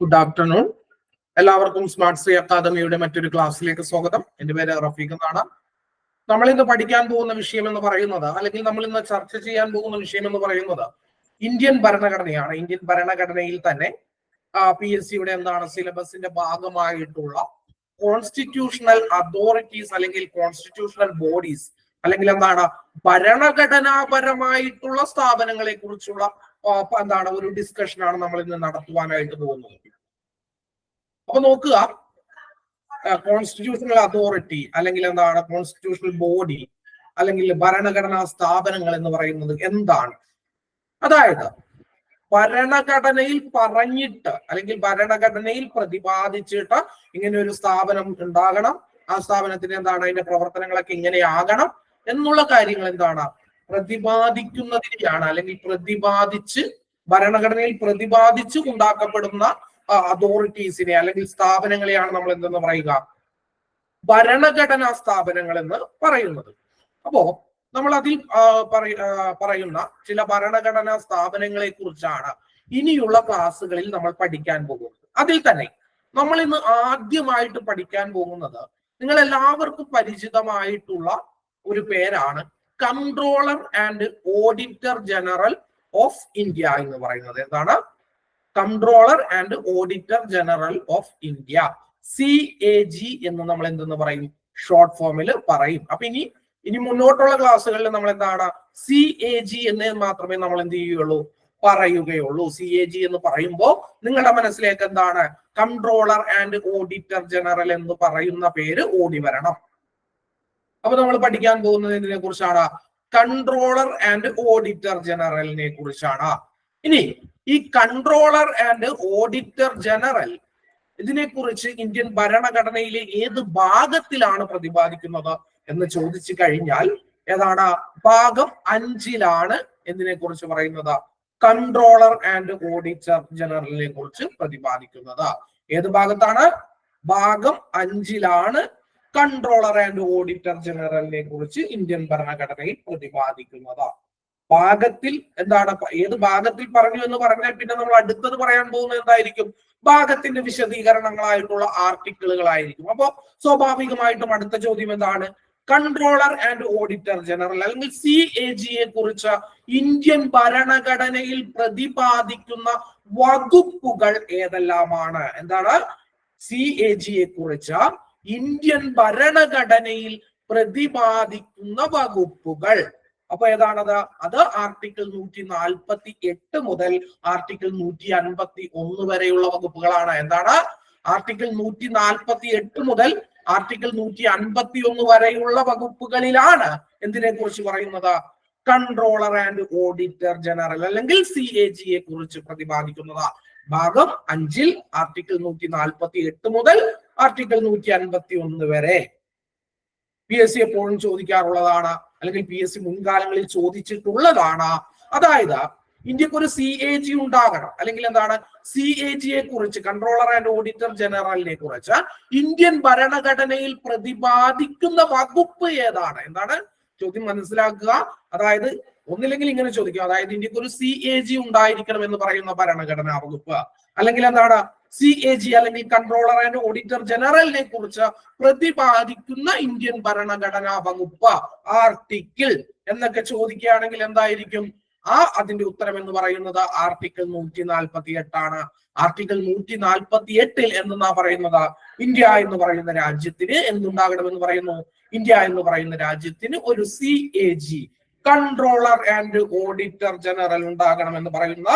Good afternoon. എല്ലാവർക്കും smart Shri അക്കാദമിയുടെ മറ്റൊരു ക്ലാസ്സിലേക്ക് സ്വാഗതം. എന്റെ പേര് റഫീഖ് എന്നാണ്. നമ്മൾ ഇന്ന് പഠിക്കാൻ പോകുന്ന വിഷയം എന്ന് പറയുന്നത്, അല്ലെങ്കിൽ നമ്മൾ ഇന്ന് ചർച്ച ചെയ്യാൻ പോകുന്ന വിഷയം എന്ന് പറയുന്നത് ഇന്ത്യൻ ഭരണഘടനയാണ്. ഇന്ത്യൻ ഭരണഘടനയിൽ തന്നെ PSCയുടെ എന്താണ് സിലബസിന്റെ ഭാഗമായിട്ടുള്ള കോൺസ്റ്റിറ്റ്യൂഷണൽ അതോറിറ്റീസ് അല്ലെങ്കിൽ കോൺസ്റ്റിറ്റ്യൂഷണൽ ബോഡീസ് അല്ലെങ്കിൽ എന്താണ് ഭരണഘടനാപരമായിട്ടുള്ള സ്ഥാപനങ്ങളെ കുറിച്ചുള്ള എന്താണ് ഒരു ഡിസ്കഷനാണ് നമ്മൾ ഇന്ന് നടത്തുവാനായിട്ട് പോകുന്നത്. അപ്പൊ നോക്കുക, കോൺസ്റ്റിറ്റ്യൂഷണൽ അതോറിറ്റി അല്ലെങ്കിൽ എന്താണ് കോൺസ്റ്റിറ്റ്യൂഷണൽ ബോഡി അല്ലെങ്കിൽ ഭരണഘടനാ സ്ഥാപനങ്ങൾ എന്ന് പറയുന്നത് എന്താണ്? അതായത് ഭരണഘടനയിൽ പറഞ്ഞിട്ട് അല്ലെങ്കിൽ ഭരണഘടനയിൽ പ്രതിപാദിച്ചിട്ട് ഇങ്ങനെ ഒരു സ്ഥാപനം ഉണ്ടാകണം, ആ സ്ഥാപനത്തിന് എന്താണ് അതിന്റെ പ്രവർത്തനങ്ങളൊക്കെ ഇങ്ങനെയാകണം എന്നുള്ള കാര്യങ്ങൾ എന്താണ് പ്രതിപാദിക്കുന്നതിനെയാണ് അല്ലെങ്കിൽ പ്രതിപാദിച്ച് ഭരണഘടനയിൽ പ്രതിപാദിച്ച് ഉണ്ടാക്കപ്പെടുന്ന അതോറിറ്റീസിനെ അല്ലെങ്കിൽ സ്ഥാപനങ്ങളെയാണ് നമ്മൾ എന്തെന്ന് പറയുക, ഭരണഘടനാ സ്ഥാപനങ്ങൾ എന്ന് പറയുന്നത്. അപ്പോ നമ്മൾ അതിൽ പറയുന്ന ചില ഭരണഘടനാ സ്ഥാപനങ്ങളെ കുറിച്ചാണ് ഇനിയുള്ള ക്ലാസ്സുകളിൽ നമ്മൾ പഠിക്കാൻ പോകുന്നത്. അതിൽ തന്നെ നമ്മൾ ഇന്ന് ആദ്യമായിട്ട് പഠിക്കാൻ പോകുന്നത് നിങ്ങൾ എല്ലാവർക്കും പരിചിതമായിട്ടുള്ള ഒരു പേരാണ് controller and auditor general of India എന്ന് പറയുന്നത്. എന്താണ്? Controller and auditor general of India, CAG എന്ന് നമ്മൾ എന്തെന്ന് പറയും, ഷോർട്ട് ഫോമിൽ പറയും. അപ്പൊ ഇനി മുന്നോട്ടുള്ള ക്ലാസ്സുകളിൽ നമ്മൾ എന്താണ് CAG എന്ന് മാത്രമേ നമ്മൾ എന്ത് ചെയ്യുകയുള്ളൂ, പറയുകയുള്ളൂ. CAG എന്ന് പറയുമ്പോൾ നിങ്ങളുടെ മനസ്സിലേക്ക് എന്താണ് കൺട്രോളർ ആൻഡ് ഓഡിറ്റർ ജനറൽ എന്ന് പറയുന്ന പേര് ഓടി വരണം. അപ്പൊ നമ്മൾ പഠിക്കാൻ പോകുന്നത് ഇതിനെ കുറിച്ചാണ്, കൺട്രോളർ ആൻഡ് ഓഡിറ്റർ ജനറലിനെ കുറിച്ചാണ്. ഇനി ഈ കൺട്രോളർ ആൻഡ് ഓഡിറ്റർ ജനറൽ ഇതിനെക്കുറിച്ച് ഇന്ത്യൻ ഭരണഘടനയിലെ ഏത് ഭാഗത്തിലാണ് പ്രതിപാദിക്കുന്നത് എന്ന് ചോദിച്ചു കഴിഞ്ഞാൽ ഏതാണ്? ഭാഗം 5-ലാണ് എന്തിനെ കുറിച്ച് പറയുന്നത്, കൺട്രോളർ ആൻഡ് ഓഡിറ്റർ ജനറലിനെ കുറിച്ച് പ്രതിപാദിക്കുന്നത്. ഏത് ഭാഗത്താണ്? ഭാഗം 5-ലാണ് കൺട്രോളർ ആൻഡ് ഓഡിറ്റർ ജനറലിനെ കുറിച്ച് ഇന്ത്യൻ ഭരണഘടനയിൽ പ്രതിപാദിക്കുന്നത്. ഭാഗത്തിൽ എന്താണ്, ഏത് ഭാഗത്തിൽ പറഞ്ഞു എന്ന് പറഞ്ഞാൽ പിന്നെ നമ്മൾ അടുത്തത് പറയാൻ പോകുന്നത് എന്തായിരിക്കും, ഭാഗത്തിന്റെ വിശദീകരണങ്ങളായിട്ടുള്ള ആർട്ടിക്കിളുകളായിരിക്കും. അപ്പോ സ്വാഭാവികമായിട്ടും അടുത്ത ചോദ്യം എന്താണ്, കൺട്രോളർ ആൻഡ് ഓഡിറ്റർ ജനറൽ അല്ലെങ്കിൽ CAG യെ കുറിച്ച് ഇന്ത്യൻ ഭരണഘടനയിൽ പ്രതിപാദിക്കുന്ന വകുപ്പുകൾ ഏതെല്ലാമാണ്? എന്താണ്? CAG യെ കുറിച്ച് ഇന്ത്യൻ ഭരണഘടനയിൽ പ്രതിപാദിക്കുന്ന വകുപ്പുകൾ. അപ്പൊ ഏതാണത്? അത് ആർട്ടിക്കിൾ 148 മുതൽ ആർട്ടിക്കിൾ 151 വരെയുള്ള വകുപ്പുകളാണ്. എന്താണ്? ആർട്ടിക്കിൾ 148 മുതൽ ആർട്ടിക്കിൾ 151 വരെയുള്ള വകുപ്പുകളിലാണ് എന്തിനെ കുറിച്ച് പറയുന്നത്, കൺട്രോളർ ആൻഡ് ഓഡിറ്റർ ജനറൽ അല്ലെങ്കിൽ CAG യെ കുറിച്ച് പ്രതിപാദിക്കുന്നത്. ഭാഗം 5-ൽ ആർട്ടിക്കിൾ 148 മുതൽ ആർട്ടിക്കിൾ 151 വരെ. PSC എപ്പോഴും ചോദിക്കാറുള്ളതാണ്, അല്ലെങ്കിൽ PSC മുൻകാലങ്ങളിൽ ചോദിച്ചിട്ടുള്ളതാണ്. അതായത് ഇന്ത്യക്ക് ഒരു CAG ഉണ്ടാകണം, അല്ലെങ്കിൽ എന്താണ് CAG യെ കുറിച്ച്, കൺട്രോളർ ആൻഡ് ഓഡിറ്റർ ജനറലിനെ കുറിച്ച് ഇന്ത്യൻ ഭരണഘടനയിൽ പ്രതിപാദിക്കുന്ന വകുപ്പ് ഏതാണ്? എന്താണ് ചോദ്യം? മനസ്സിലാക്കുക. അതായത് ഒന്നില്ലെങ്കിൽ ഇങ്ങനെ ചോദിക്കും, അതായത് ഇന്ത്യക്ക് ഒരു CAG ഉണ്ടായിരിക്കണം എന്ന് പറയുന്ന ഭരണഘടനാ വകുപ്പ്, അല്ലെങ്കിൽ എന്താണ് CAG അല്ലെങ്കിൽ കൺട്രോളർ ആൻഡ് ഓഡിറ്റർ ജനറലിനെ കുറിച്ച് പ്രതിപാദിക്കുന്ന ഇന്ത്യൻ ഭരണഘടനാ വകുപ്പ്, ആർട്ടിക്കിൾ എന്നൊക്കെ ചോദിക്കുകയാണെങ്കിൽ എന്തായിരിക്കും അതിന്റെ ഉത്തരം എന്ന് പറയുന്നത് ആർട്ടിക്കിൾ 148 ആണ്. ആർട്ടിക്കിൾ 148-ൽ എന്തെന്നാ പറയുന്നത്, ഇന്ത്യ എന്ന് പറയുന്ന രാജ്യത്തിന് എന്തുണ്ടാകണമെന്ന് പറയുന്നു, ഇന്ത്യ എന്ന് പറയുന്ന രാജ്യത്തിന് ഒരു CAG controller and auditor general ഉണ്ടാകണമെന്ന് പറയുന്ന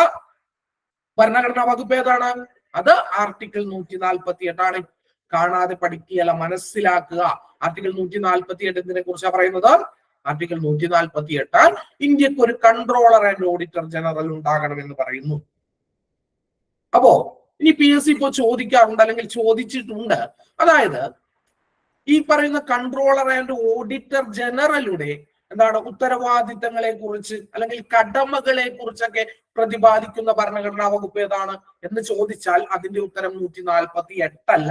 ഭരണഘടനാ വകുപ്പ് ഏതാണ്? അത് ആർട്ടിക്കിൾ 148 ആണ്. കാണാതെ പഠിക്കുകയല്ല, മനസ്സിലാക്കുക. ആർട്ടിക്കിൾ 148 എന്തിനെ കുറിച്ചാണ് പറയുന്നത്? ആർട്ടിക്കിൾ 148 ഇന്ത്യക്ക് ഒരു കൺട്രോളർ ആൻഡ് ഓഡിറ്റർ ജനറൽ ഉണ്ടാകണമെന്ന് പറയുന്നു. അപ്പോ ഇനി PSC ഇപ്പോ ചോദിക്കാറുണ്ട് അല്ലെങ്കിൽ ചോദിച്ചിട്ടുണ്ട്, അതായത് ഈ പറയുന്ന കൺട്രോളർ ആൻഡ് ഓഡിറ്റർ ജനറലുടെ എന്താണ് ഉത്തരവാദിത്തങ്ങളെ കുറിച്ച് അല്ലെങ്കിൽ കടമകളെ കുറിച്ചൊക്കെ പ്രതിപാദിക്കുന്ന ഭരണഘടനാ വകുപ്പ് ഏതാണ് എന്ന് ചോദിച്ചാൽ അതിന്റെ ഉത്തരം 148 അല്ല,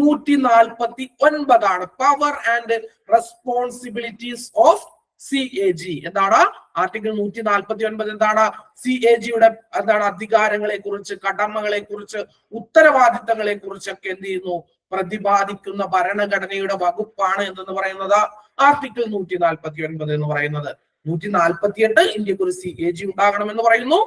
149 ആണ്. Power and responsibilities of CAG. എന്താണ് ആർട്ടിക്കിൾ 149? എന്താണ് CAG-യുടെ എന്താണ് അധികാരങ്ങളെ കുറിച്ച്, കടമകളെ കുറിച്ച്, ഉത്തരവാദിത്തങ്ങളെ കുറിച്ചൊക്കെ എന്ത് ചെയ്യുന്നു, പ്രതിപാദിക്കുന്ന ഭരണഘടനയുടെ വകുപ്പാണ് എന്തെന്ന് പറയുന്നത് ആർട്ടിക്കിൾ 149 എന്ന് പറയുന്നത്. 148 ഇന്ത്യക്ക് ഒരു CAG ഉണ്ടാകണമെന്ന് പറയുന്നു.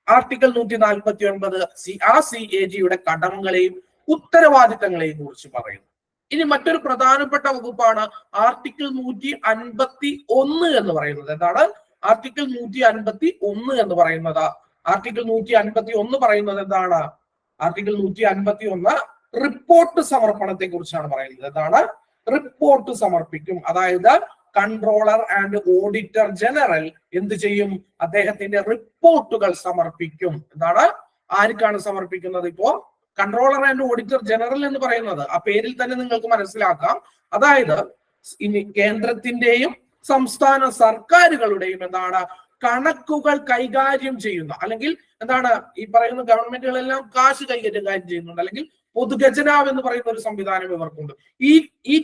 ആർട്ടിക്കിൾ 149 ആ CAG-യുടെ കടമകളെയും ഉത്തരവാദിത്തങ്ങളെയും കുറിച്ച് പറയുന്നു. ഇനി മറ്റൊരു പ്രധാനപ്പെട്ട വകുപ്പാണ് ആർട്ടിക്കിൾ 151 എന്ന് പറയുന്നത്. എന്താണ് ആർട്ടിക്കിൾ 151 എന്ന് പറയുന്നത്? ആർട്ടിക്കിൾ 151 പറയുന്നത് എന്താണ്? ആർട്ടിക്കിൾ 151 റിപ്പോർട്ട് സമർപ്പണത്തെ കുറിച്ചാണ് പറയുന്നത്. എന്താണ്? റിപ്പോർട്ട് സമർപ്പിക്കും. അതായത് കൺട്രോളർ ആൻഡ് ഓഡിറ്റർ ജനറൽ എന്ത് ചെയ്യും? അദ്ദേഹത്തിന്റെ റിപ്പോർട്ടുകൾ സമർപ്പിക്കും. എന്താണ്? ആർക്കാണ് സമർപ്പിക്കുന്നത്? ഇപ്പോ കൺട്രോളർ ആൻഡ് ഓഡിറ്റർ ജനറൽ എന്ന് പറയുന്നത് ആ പേരിൽ തന്നെ നിങ്ങൾക്ക് മനസ്സിലാക്കാം. അതായത് ഇനി കേന്ദ്രത്തിന്റെയും സംസ്ഥാന സർക്കാരുകളുടെയും എന്താണ് കണക്കുകൾ കൈകാര്യം ചെയ്യുന്ന, അല്ലെങ്കിൽ എന്താണ് ഈ പറയുന്ന ഗവൺമെന്റുകളെല്ലാം കാശ് കൈകാര്യം ചെയ്യുന്നുണ്ട്, അല്ലെങ്കിൽ പൊതുഖജനാവ് എന്ന് പറയുന്ന ഒരു സംവിധാനം ഇവർക്കുണ്ട്. ഈ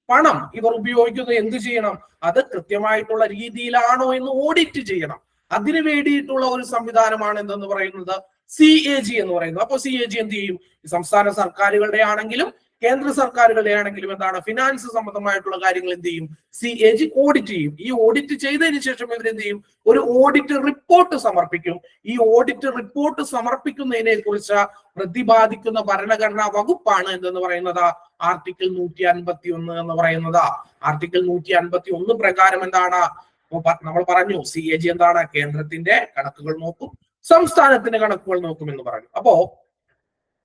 പണം ഇവർ ഉപയോഗിക്കുന്നത് എന്ത് ചെയ്യണം? അത് കൃത്യമായിട്ടുള്ള രീതിയിലാണോ എന്ന് ഓഡിറ്റ് ചെയ്യണം. അതിനു വേണ്ടിയിട്ടുള്ള ഒരു സംവിധാനമാണ് എന്തെന്ന് പറയുന്നത് CAG എന്ന് പറയുന്നത്. അപ്പൊ CAG എന്ത് ചെയ്യും? സംസ്ഥാന സർക്കാരുകളുടെ ആണെങ്കിലും കേന്ദ്ര സർക്കാരുകളുടെ ആണെങ്കിലും എന്താണ് ഫിനാൻസ് സംബന്ധമായിട്ടുള്ള കാര്യങ്ങൾ എന്ത് ചെയ്യും? CAG ഓഡിറ്റ് ചെയ്യും. ഈ ഓഡിറ്റ് ചെയ്തതിന് ശേഷം ഇവരെന്ത് ചെയ്യും? ഒരു ഓഡിറ്റ് റിപ്പോർട്ട് സമർപ്പിക്കും. ഈ ഓഡിറ്റ് റിപ്പോർട്ട് സമർപ്പിക്കുന്നതിനെ കുറിച്ച് പ്രതിപാദിക്കുന്ന ഭരണഘടനാ വകുപ്പാണ് എന്തെന്ന് പറയുന്നത് ആർട്ടിക്കിൾ 151 എന്ന് പറയുന്നത്. ആർട്ടിക്കിൾ 151 പ്രകാരം എന്താണ് നമ്മൾ പറഞ്ഞു? CAG എന്താണ്? കേന്ദ്രത്തിന്റെ കണക്കുകൾ നോക്കും, സംസ്ഥാനത്തിന്റെ കണക്കുകൾ നോക്കുമെന്ന് പറഞ്ഞു. അപ്പോ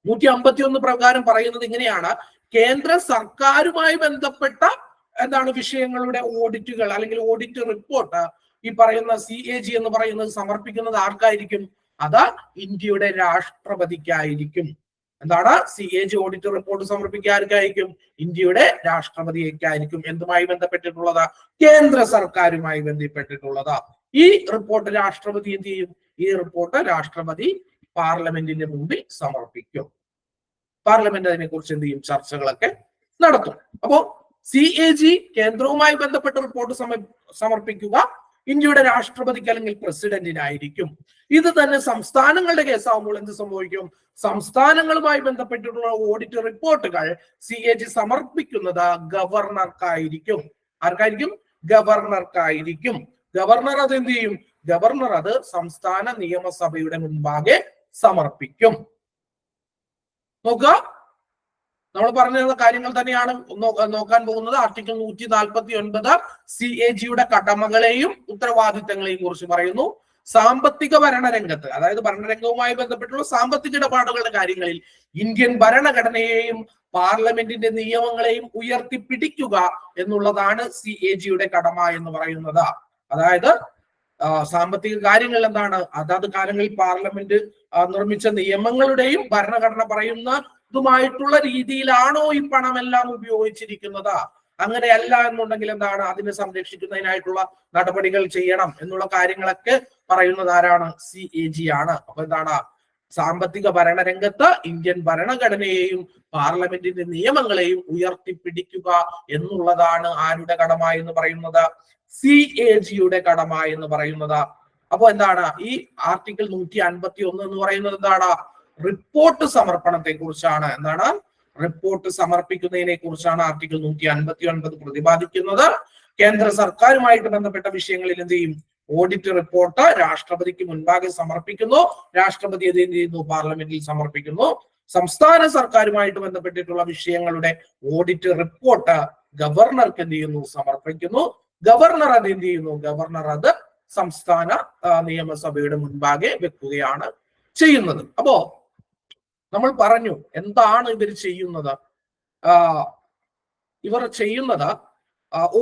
151 പ്രകാരം പറയുന്നത് ഇങ്ങനെയാണ്: കേന്ദ്ര സർക്കാരുമായി ബന്ധപ്പെട്ട എന്താണ് വിഷയങ്ങളുടെ ഓഡിറ്റുകൾ അല്ലെങ്കിൽ ഓഡിറ്റ് റിപ്പോർട്ട് ഈ പറയുന്ന CAG എന്ന് പറയുന്നത് സമർപ്പിക്കുന്നത് ആർക്കായിരിക്കും? അത് ഇന്ത്യയുടെ രാഷ്ട്രപതിക്കായിരിക്കും. എന്താണ്? CAG ഓഡിറ്റ് റിപ്പോർട്ട് സമർപ്പിക്കുക ആർക്കായിരിക്കും? ഇന്ത്യയുടെ രാഷ്ട്രപതിക്കായിരിക്കും. എന്തുമായി ബന്ധപ്പെട്ടിട്ടുള്ളത്? കേന്ദ്ര സർക്കാരുമായി ബന്ധപ്പെട്ടിട്ടുള്ളത്. ഈ റിപ്പോർട്ട് രാഷ്ട്രപതി എന്ത് ചെയ്യും? ഈ റിപ്പോർട്ട് രാഷ്ട്രപതി പാർലമെന്റിന്റെ മുമ്പിൽ സമർപ്പിക്കും. പാർലമെന്റ് അതിനെ കുറിച്ച് എന്ത് ചെയ്യും? ചർച്ചകളൊക്കെ നടത്തും. അപ്പോ CAG കേന്ദ്രവുമായി ബന്ധപ്പെട്ട റിപ്പോർട്ട് സമർപ്പിക്കുക ഇന്ത്യയുടെ രാഷ്ട്രപതിക്ക് അല്ലെങ്കിൽ പ്രസിഡന്റിനായിരിക്കും. ഇത് തന്നെ സംസ്ഥാനങ്ങളുടെ കേസാവുമ്പോൾ എന്ത് സംഭവിക്കും? സംസ്ഥാനങ്ങളുമായി ബന്ധപ്പെട്ടിട്ടുള്ള ഓഡിറ്റ് റിപ്പോർട്ടുകൾ CAG സമർപ്പിക്കുന്നത് ഗവർണർക്കായിരിക്കും. ആർക്കായിരിക്കും? ഗവർണർക്കായിരിക്കും. ഗവർണർ അത് എന്ത് ചെയ്യും? ഗവർണർ അത് സംസ്ഥാന നിയമസഭയുടെ മുൻപാകെ സമർപ്പിക്കും. നോക്കുക, നമ്മൾ പറഞ്ഞ കാര്യങ്ങൾ തന്നെയാണ് നോക്കാൻ പോകുന്നത്. ആർട്ടിക്കിൾ 149 CAG-യുടെ കടമകളെയും ഉത്തരവാദിത്തങ്ങളെയും കുറിച്ച് പറയുന്നു. സാമ്പത്തിക ഭരണരംഗത്ത്, അതായത് ഭരണരംഗവുമായി ബന്ധപ്പെട്ടുള്ള സാമ്പത്തിക ഇടപാടുകളുടെ കാര്യങ്ങളിൽ ഇന്ത്യൻ ഭരണഘടനയെയും പാർലമെന്റിന്റെ നിയമങ്ങളെയും ഉയർത്തിപ്പിടിക്കുക എന്നുള്ളതാണ് CAG-യുടെ കടമ എന്ന് പറയുന്നത്. അതായത് സാമ്പത്തിക കാര്യങ്ങൾ എന്താണ്? അതാത് കാലങ്ങളിൽ പാർലമെന്റ് നിർമ്മിച്ച നിയമങ്ങളുടെയും ഭരണഘടന പറയുന്നതുമായിട്ടുള്ള രീതിയിലാണോ ഈ പണമെല്ലാം ഉപയോഗിച്ചിരിക്കുന്നത്? അങ്ങനെയല്ല എന്നുണ്ടെങ്കിൽ എന്താണ്? അതിനെ സംരക്ഷിക്കുന്നതിനായിട്ടുള്ള നടപടികൾ ചെയ്യണം എന്നുള്ള കാര്യങ്ങളൊക്കെ പറയുന്നത് ആരാണ്? CAG ആണ്. അപ്പൊ എന്താണ്? സാമ്പത്തിക ഭരണരംഗത്ത് ഇന്ത്യൻ ഭരണഘടനയെയും പാർലമെന്റിന്റെ നിയമങ്ങളെയും ഉയർത്തിപ്പിടിക്കുക എന്നുള്ളതാണ് ആരുടെ കടമ എന്ന് പറയുന്നത്? CAG-യുടെ കടമ എന്ന് പറയുന്നത്. അപ്പൊ എന്താണ്? ഈ ആർട്ടിക്കിൾ 151 എന്ന് പറയുന്നത് എന്താണ്? റിപ്പോർട്ട് സമർപ്പണത്തെ കുറിച്ചാണ്. എന്താണ്? റിപ്പോർട്ട് സമർപ്പിക്കുന്നതിനെ കുറിച്ചാണ് ആർട്ടിക്കിൾ 159 പ്രതിപാദിക്കുന്നത്. കേന്ദ്ര സർക്കാരുമായിട്ട് ബന്ധപ്പെട്ട വിഷയങ്ങളിൽ എന്ത് ചെയ്യും? ഓഡിറ്റ് റിപ്പോർട്ട് രാഷ്ട്രപതിക്ക് മുൻപാകെ സമർപ്പിക്കുന്നു. രാഷ്ട്രപതി അത് എന്ത് ചെയ്യുന്നു? പാർലമെന്റിൽ സമർപ്പിക്കുന്നു. സംസ്ഥാന സർക്കാരുമായിട്ട് ബന്ധപ്പെട്ടിട്ടുള്ള വിഷയങ്ങളുടെ ഓഡിറ്റ് റിപ്പോർട്ട് ഗവർണർക്ക് എന്ത് ചെയ്യുന്നു? സമർപ്പിക്കുന്നു. ഗവർണർ അത് എന്ത് ചെയ്യുന്നു? ഗവർണർ അത് സംസ്ഥാന നിയമസഭയുടെ മുൻപാകെ വെക്കുകയാണ് ചെയ്യുന്നത്. അപ്പോ നമ്മൾ പറഞ്ഞു എന്താണ് ഇവർ ചെയ്യുന്നത്? ഇവർ ചെയ്യുന്നത്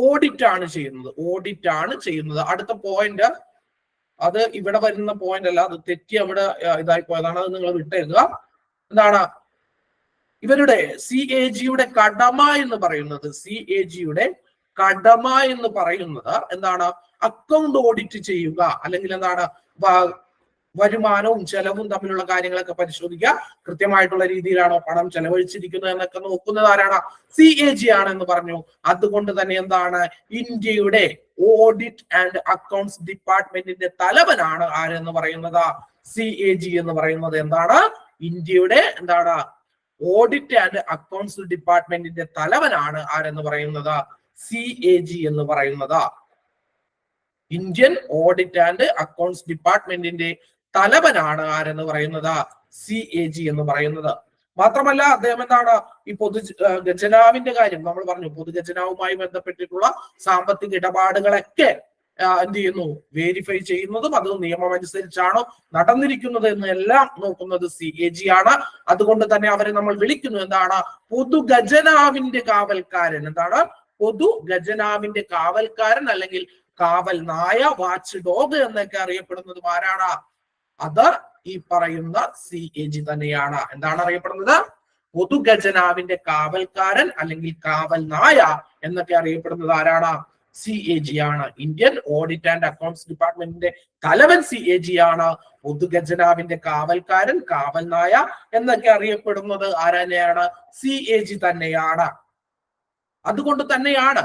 ഓഡിറ്റ് ആണ് ചെയ്യുന്നത്. ഓഡിറ്റ് ആണ് ചെയ്യുന്നത്. അടുത്ത പോയിന്റ്, അത് ഇവിടെ വരുന്ന പോയിന്റ് അല്ല, അത് തെറ്റി അവിടെ ഇതായി പോയതാണ്. അത് നിങ്ങൾ വിട്ടേക്കുക. എന്താണ് ഇവരുടെ CAG-യുടെ കടമ എന്ന് പറയുന്നത്? CAG-യുടെ കടമ എന്ന് പറയുന്നത് എന്താണ്? അക്കൗണ്ട് ഓഡിറ്റ് ചെയ്യുക, അല്ലെങ്കിൽ എന്താണ് വരുമാനവും ചെലവും തമ്മിലുള്ള കാര്യങ്ങളൊക്കെ പരിശോധിക്കുക. കൃത്യമായിട്ടുള്ള രീതിയിലാണോ പണം ചെലവഴിച്ചിരിക്കുന്നത് എന്നൊക്കെ നോക്കുന്നത് ആരാണ്? CAG ആണെന്ന് പറഞ്ഞു. അതുകൊണ്ട് തന്നെ എന്താണ്, ഇന്ത്യയുടെ ഓഡിറ്റ് ആൻഡ് അക്കൗണ്ട്സ് ഡിപ്പാർട്ട്മെന്റിന്റെ തലവനാണ് ആരെന്ന് പറയുന്നത്? CAG എന്ന് പറയുന്നത് എന്താണ്? ഇന്ത്യയുടെ എന്താണ് ഓഡിറ്റ് ആൻഡ് അക്കൗണ്ട്സ് ഡിപ്പാർട്ട്മെന്റിന്റെ തലവനാണ് ആരെന്ന് പറയുന്നത്? CAG എന്ന് പറയുന്നത്. ഇന്ത്യൻ ഓഡിറ്റ് ആൻഡ് അക്കൗണ്ട്സ് ഡിപ്പാർട്ട്മെന്റിന്റെ തലവനാണ് ആരെന്ന് പറയുന്നത്? CAG എന്ന് പറയുന്നത്. മാത്രമല്ല അദ്ദേഹം എന്താണ്, ഈ ഖജനാവിന്റെ കാര്യം നമ്മൾ പറഞ്ഞു, പൊതുഖജനാവുമായി ബന്ധപ്പെട്ടിട്ടുള്ള സാമ്പത്തിക ഇടപാടുകളൊക്കെ എന്ത് ചെയ്യുന്നു, വെരിഫൈ ചെയ്യുന്നതും അത് നിയമം അനുസരിച്ചാണോ നടന്നിരിക്കുന്നത് എന്ന് എല്ലാം നോക്കുന്നത് CAG ആണ്. അതുകൊണ്ട് തന്നെ അവരെ നമ്മൾ വിളിക്കുന്നു എന്താണ്? പൊതുഖജനാവിന്റെ കാവൽക്കാരൻ. എന്താണ്? പൊതുഖജനാവിന്റെ കാവൽക്കാരൻ അല്ലെങ്കിൽ കാവൽ നായ, വാച്ച് ഡോഗ് എന്നൊക്കെ അറിയപ്പെടുന്നത് ആരാണ്? അത് ഈ പറയുന്ന CAG തന്നെയാണ്. എന്താണ് അറിയപ്പെടുന്നത്? പൊതുഖജനാവിന്റെ കാവൽക്കാരൻ അല്ലെങ്കിൽ കാവൽ നായ എന്നൊക്കെ അറിയപ്പെടുന്നത് ആരാണ്? CAG ആണ്. ഇന്ത്യൻ ഓഡിറ്റ് ആൻഡ് അക്കൗണ്ട്സ് ഡിപ്പാർട്ട്മെന്റിന്റെ തലവൻ CAG ആണ്. പൊതുഖജനാവിന്റെ കാവൽക്കാരൻ, കാവൽ നായ എന്നൊക്കെ അറിയപ്പെടുന്നത് ആരെയാണ്? CAG തന്നെയാണ്. അതുകൊണ്ട് തന്നെയാണ്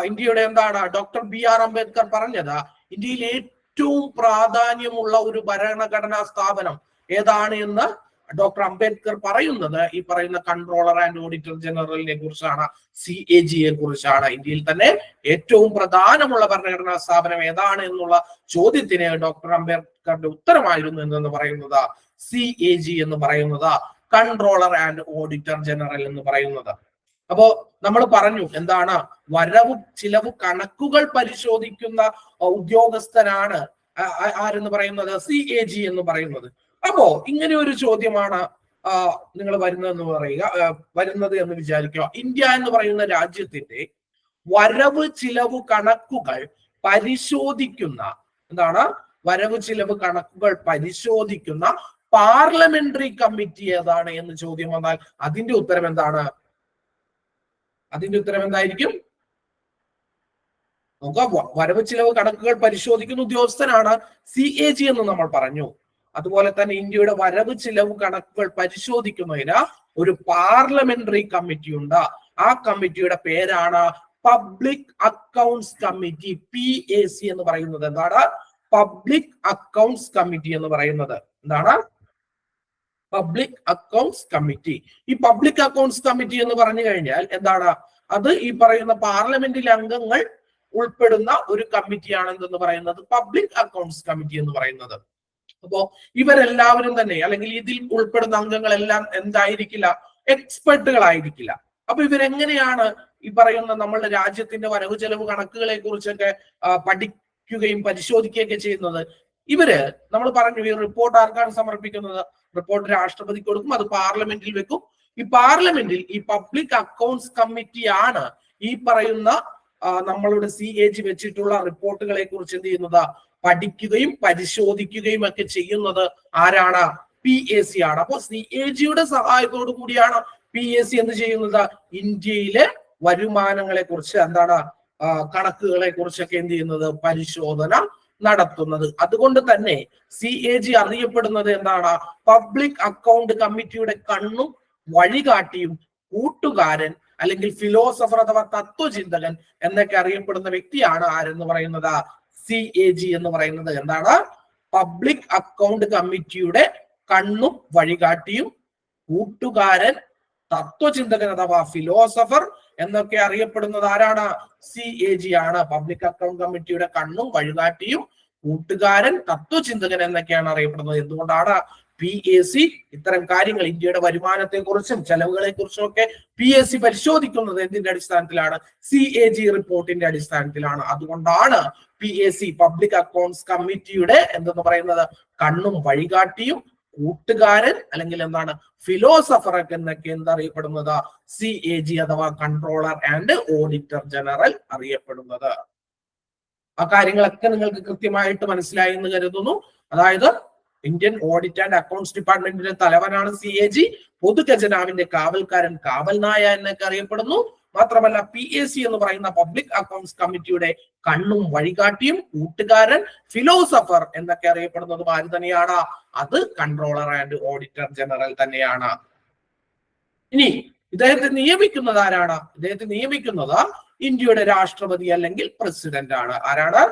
ഇന്ത്യയുടെ എന്താണ് ഡോക്ടർ BR അംബേദ്കർ പറഞ്ഞത്, ഇന്ത്യയിൽ ഏറ്റവും പ്രാധാന്യമുള്ള ഒരു ഭരണഘടനാ സ്ഥാപനം ഏതാണ് എന്ന് ഡോക്ടർ അംബേദ്കർ പറയുന്നത് ഈ പറയുന്ന കൺട്രോളർ ആൻഡ് ഓഡിറ്റർ ജനറലിനെ കുറിച്ചാണ്, CAG യെ കുറിച്ചാണ്. ഇന്ത്യയിൽ തന്നെ ഏറ്റവും പ്രധാനമുള്ള ഭരണഘടനാ സ്ഥാപനം ഏതാണ് എന്നുള്ള ചോദ്യത്തിന് ഡോക്ടർ അംബേദ്കറുടെ ഉത്തരമായിരുന്നു എന്തെന്ന് പറയുന്നത് CAG എന്ന് പറയുന്നത്, കൺട്രോളർ ആൻഡ് ഓഡിറ്റർ ജനറൽ എന്ന് പറയുന്നത്. അപ്പോ നമ്മൾ പറഞ്ഞു എന്താണ്, വരവ് ചിലവ് കണക്കുകൾ പരിശോധിക്കുന്ന ഉദ്യോഗസ്ഥനാണ് ആരെന്ന് പറയുന്നത്? CAG എന്ന് പറയുന്നത്. അപ്പോ ഇങ്ങനെ ഒരു ചോദ്യമാണ് നിങ്ങൾ വരുന്നത് എന്ന് വിചാരിക്കുക. ഇന്ത്യ എന്ന് പറയുന്ന രാജ്യത്തിന്റെ വരവ് ചിലവ് കണക്കുകൾ പരിശോധിക്കുന്ന എന്താണ്, വരവ് ചിലവ് കണക്കുകൾ പരിശോധിക്കുന്ന പാർലമെന്ററി കമ്മിറ്റി ഏതാണ് എന്ന് ചോദ്യം വന്നാൽ അതിന്റെ ഉത്തരം എന്താണ്? അതിന്റെ ഉത്തരം എന്തായിരിക്കും? നോക്കുക, വരവ് ചിലവ് കണക്കുകൾ പരിശോധിക്കുന്ന ഉദ്യോഗസ്ഥനാണ് CAG എന്ന് നമ്മൾ പറഞ്ഞു. അതുപോലെ തന്നെ ഇന്ത്യയുടെ വരവ് ചിലവ് കണക്കുകൾ പരിശോധിക്കുന്നതിന് ഒരു പാർലമെന്ററി കമ്മിറ്റി ഉണ്ട്. ആ കമ്മിറ്റിയുടെ പേരാണ് പബ്ലിക് അക്കൗണ്ട്സ് കമ്മിറ്റി, PAC എന്ന് പറയുന്നത്. എന്താണ് പബ്ലിക് അക്കൗണ്ട്സ് കമ്മിറ്റി എന്ന് പറയുന്നത്? എന്താണ് പബ്ലിക് അക്കൗണ്ട്സ് കമ്മിറ്റി? ഈ പബ്ലിക് അക്കൗണ്ട്സ് കമ്മിറ്റി എന്ന് പറഞ്ഞു കഴിഞ്ഞാൽ എന്താണ്? അത് ഈ പറയുന്ന പാർലമെന്റിലെ അംഗങ്ങൾ ഉൾപ്പെടുന്ന ഒരു കമ്മിറ്റിയാണ് എന്തെന്ന് പറയുന്നത് പബ്ലിക് അക്കൗണ്ട്സ് കമ്മിറ്റി എന്ന് പറയുന്നത്. അപ്പോ ഇവരെല്ലാവരും തന്നെ അല്ലെങ്കിൽ ഇതിൽ ഉൾപ്പെടുന്ന അംഗങ്ങളെല്ലാം എന്തായിരിക്കില്ല? എക്സ്പെർട്ടുകളായിരിക്കില്ല. അപ്പൊ ഇവരെങ്ങനെയാണ് ഈ പറയുന്ന നമ്മളുടെ രാജ്യത്തിന്റെ വരവ് ചെലവ് കണക്കുകളെ കുറിച്ചൊക്കെ പഠിക്കുകയും പരിശോധിക്കുകയൊക്കെ ചെയ്യുന്നത്? ഇവര് നമ്മൾ പറഞ്ഞു ഈ റിപ്പോർട്ട് ആർക്കാണ് സമർപ്പിക്കുന്നത്? റിപ്പോർട്ട് രാഷ്ട്രപതിക്ക് കൊടുക്കും, അത് പാർലമെന്റിൽ വെക്കും. ഈ പാർലമെന്റിൽ ഈ പബ്ലിക് അക്കൗണ്ട്സ് കമ്മിറ്റിയാണ് ഈ പറയുന്ന നമ്മളുടെ CAG വെച്ചിട്ടുള്ള റിപ്പോർട്ടുകളെ കുറിച്ച് എന്ത് ചെയ്യുന്നത്? പഠിക്കുകയും പരിശോധിക്കുകയും ഒക്കെ ചെയ്യുന്നത് ആരാണ്? PAC ആണ്. അപ്പോൾ CAG-യുടെ സഹായത്തോടു കൂടിയാണ് PAC എന്ത് ചെയ്യുന്നത്? ഇന്ത്യയിലെ വരുമാനങ്ങളെ കുറിച്ച് എന്താണ് കണക്കുകളെ കുറിച്ചൊക്കെ എന്ത് ചെയ്യുന്നത്? പരിശോധന നടത്തുന്നത്. അതുകൊണ്ട് തന്നെ CAG അറിയപ്പെടുന്നത് എന്താണ്? പബ്ലിക് അക്കൗണ്ട് കമ്മിറ്റിയുടെ കണ്ണും വഴികാട്ടിയും കൂട്ടുകാരൻ അല്ലെങ്കിൽ ഫിലോസഫർ അഥവാ തത്വചിന്തകൻ എന്നൊക്കെ അറിയപ്പെടുന്ന വ്യക്തിയാണ് ആരെന്ന് പറയുന്നത്? CAG എന്ന് പറയുന്നത്. എന്താണ്? പബ്ലിക് അക്കൗണ്ട് കമ്മിറ്റിയുടെ കണ്ണും വഴികാട്ടിയും കൂട്ടുകാരൻ, തത്വചിന്തകൻ അഥവാ ഫിലോസഫർ എന്നൊക്കെ അറിയപ്പെടുന്നത് ആരാണ്? CAG ആണ്. പബ്ലിക് അക്കൗണ്ട് കമ്മിറ്റിയുടെ കണ്ണും വഴികാട്ടിയും കൂട്ടുകാരൻ, തത്വചിന്തകൻ എന്നൊക്കെയാണ് അറിയപ്പെടുന്നത്. എന്തുകൊണ്ടാണ് PAC ഇത്തരം കാര്യങ്ങൾ ഇന്ത്യയുടെ വരുമാനത്തെ കുറിച്ചും ചെലവുകളെ കുറിച്ചും ഒക്കെ PAC പരിശോധിക്കുന്നത്? എന്തിന്റെ അടിസ്ഥാനത്തിലാണ്? CAG റിപ്പോർട്ടിന്റെ അടിസ്ഥാനത്തിലാണ്. അതുകൊണ്ടാണ് PAC പബ്ലിക് അക്കൗണ്ട്സ് കമ്മിറ്റിയുടെ എന്തെന്ന് പറയുന്നത് കണ്ണും വഴികാട്ടിയും കൂട്ടുകാരൻ അല്ലെങ്കിൽ എന്താണ് ഫിലോസഫർ എന്നൊക്കെ എന്തറിയപ്പെടുന്നത്? CAG അഥവാ കൺട്രോളർ ആൻഡ് ഓഡിറ്റർ ജനറൽ അറിയപ്പെടുന്നത്. ആ കാര്യങ്ങളൊക്കെ നിങ്ങൾക്ക് കൃത്യമായിട്ട് മനസ്സിലായി എന്ന് കരുതുന്നു. അതായത് ഇന്ത്യൻ ഓഡിറ്റ് ആൻഡ് അക്കൗണ്ട്സ് ഡിപ്പാർട്ട്മെന്റിന്റെ തലവനാണ് CAG. പൊതുഖജനാവിന്റെ കാവൽക്കാരൻ, കാവൽ നായ എന്നൊക്കെ അറിയപ്പെടുന്നു. മാത്രമല്ല PAC എന്ന് പറയുന്ന പബ്ലിക് അക്കൗണ്ട്സ് കമ്മിറ്റിയുടെ കണ്ണും വഴികാട്ടിയും കൂട്ടുകാരൻ ഫിലോസഫർ എന്നൊക്കെ അറിയപ്പെടുന്നതും ആര് തന്നെയാണ്? അത് കൺട്രോളർ ആൻഡ് ഓഡിറ്റർ ജനറൽ തന്നെയാണ്. ഇനി ഇദ്ദേഹത്തെ നിയമിക്കുന്നത് ആരാണ്? ഇദ്ദേഹത്തെ നിയമിക്കുന്നത് ഇന്ത്യയുടെ രാഷ്ട്രപതി അല്ലെങ്കിൽ പ്രസിഡന്റ് ആണ്. ആരാണ്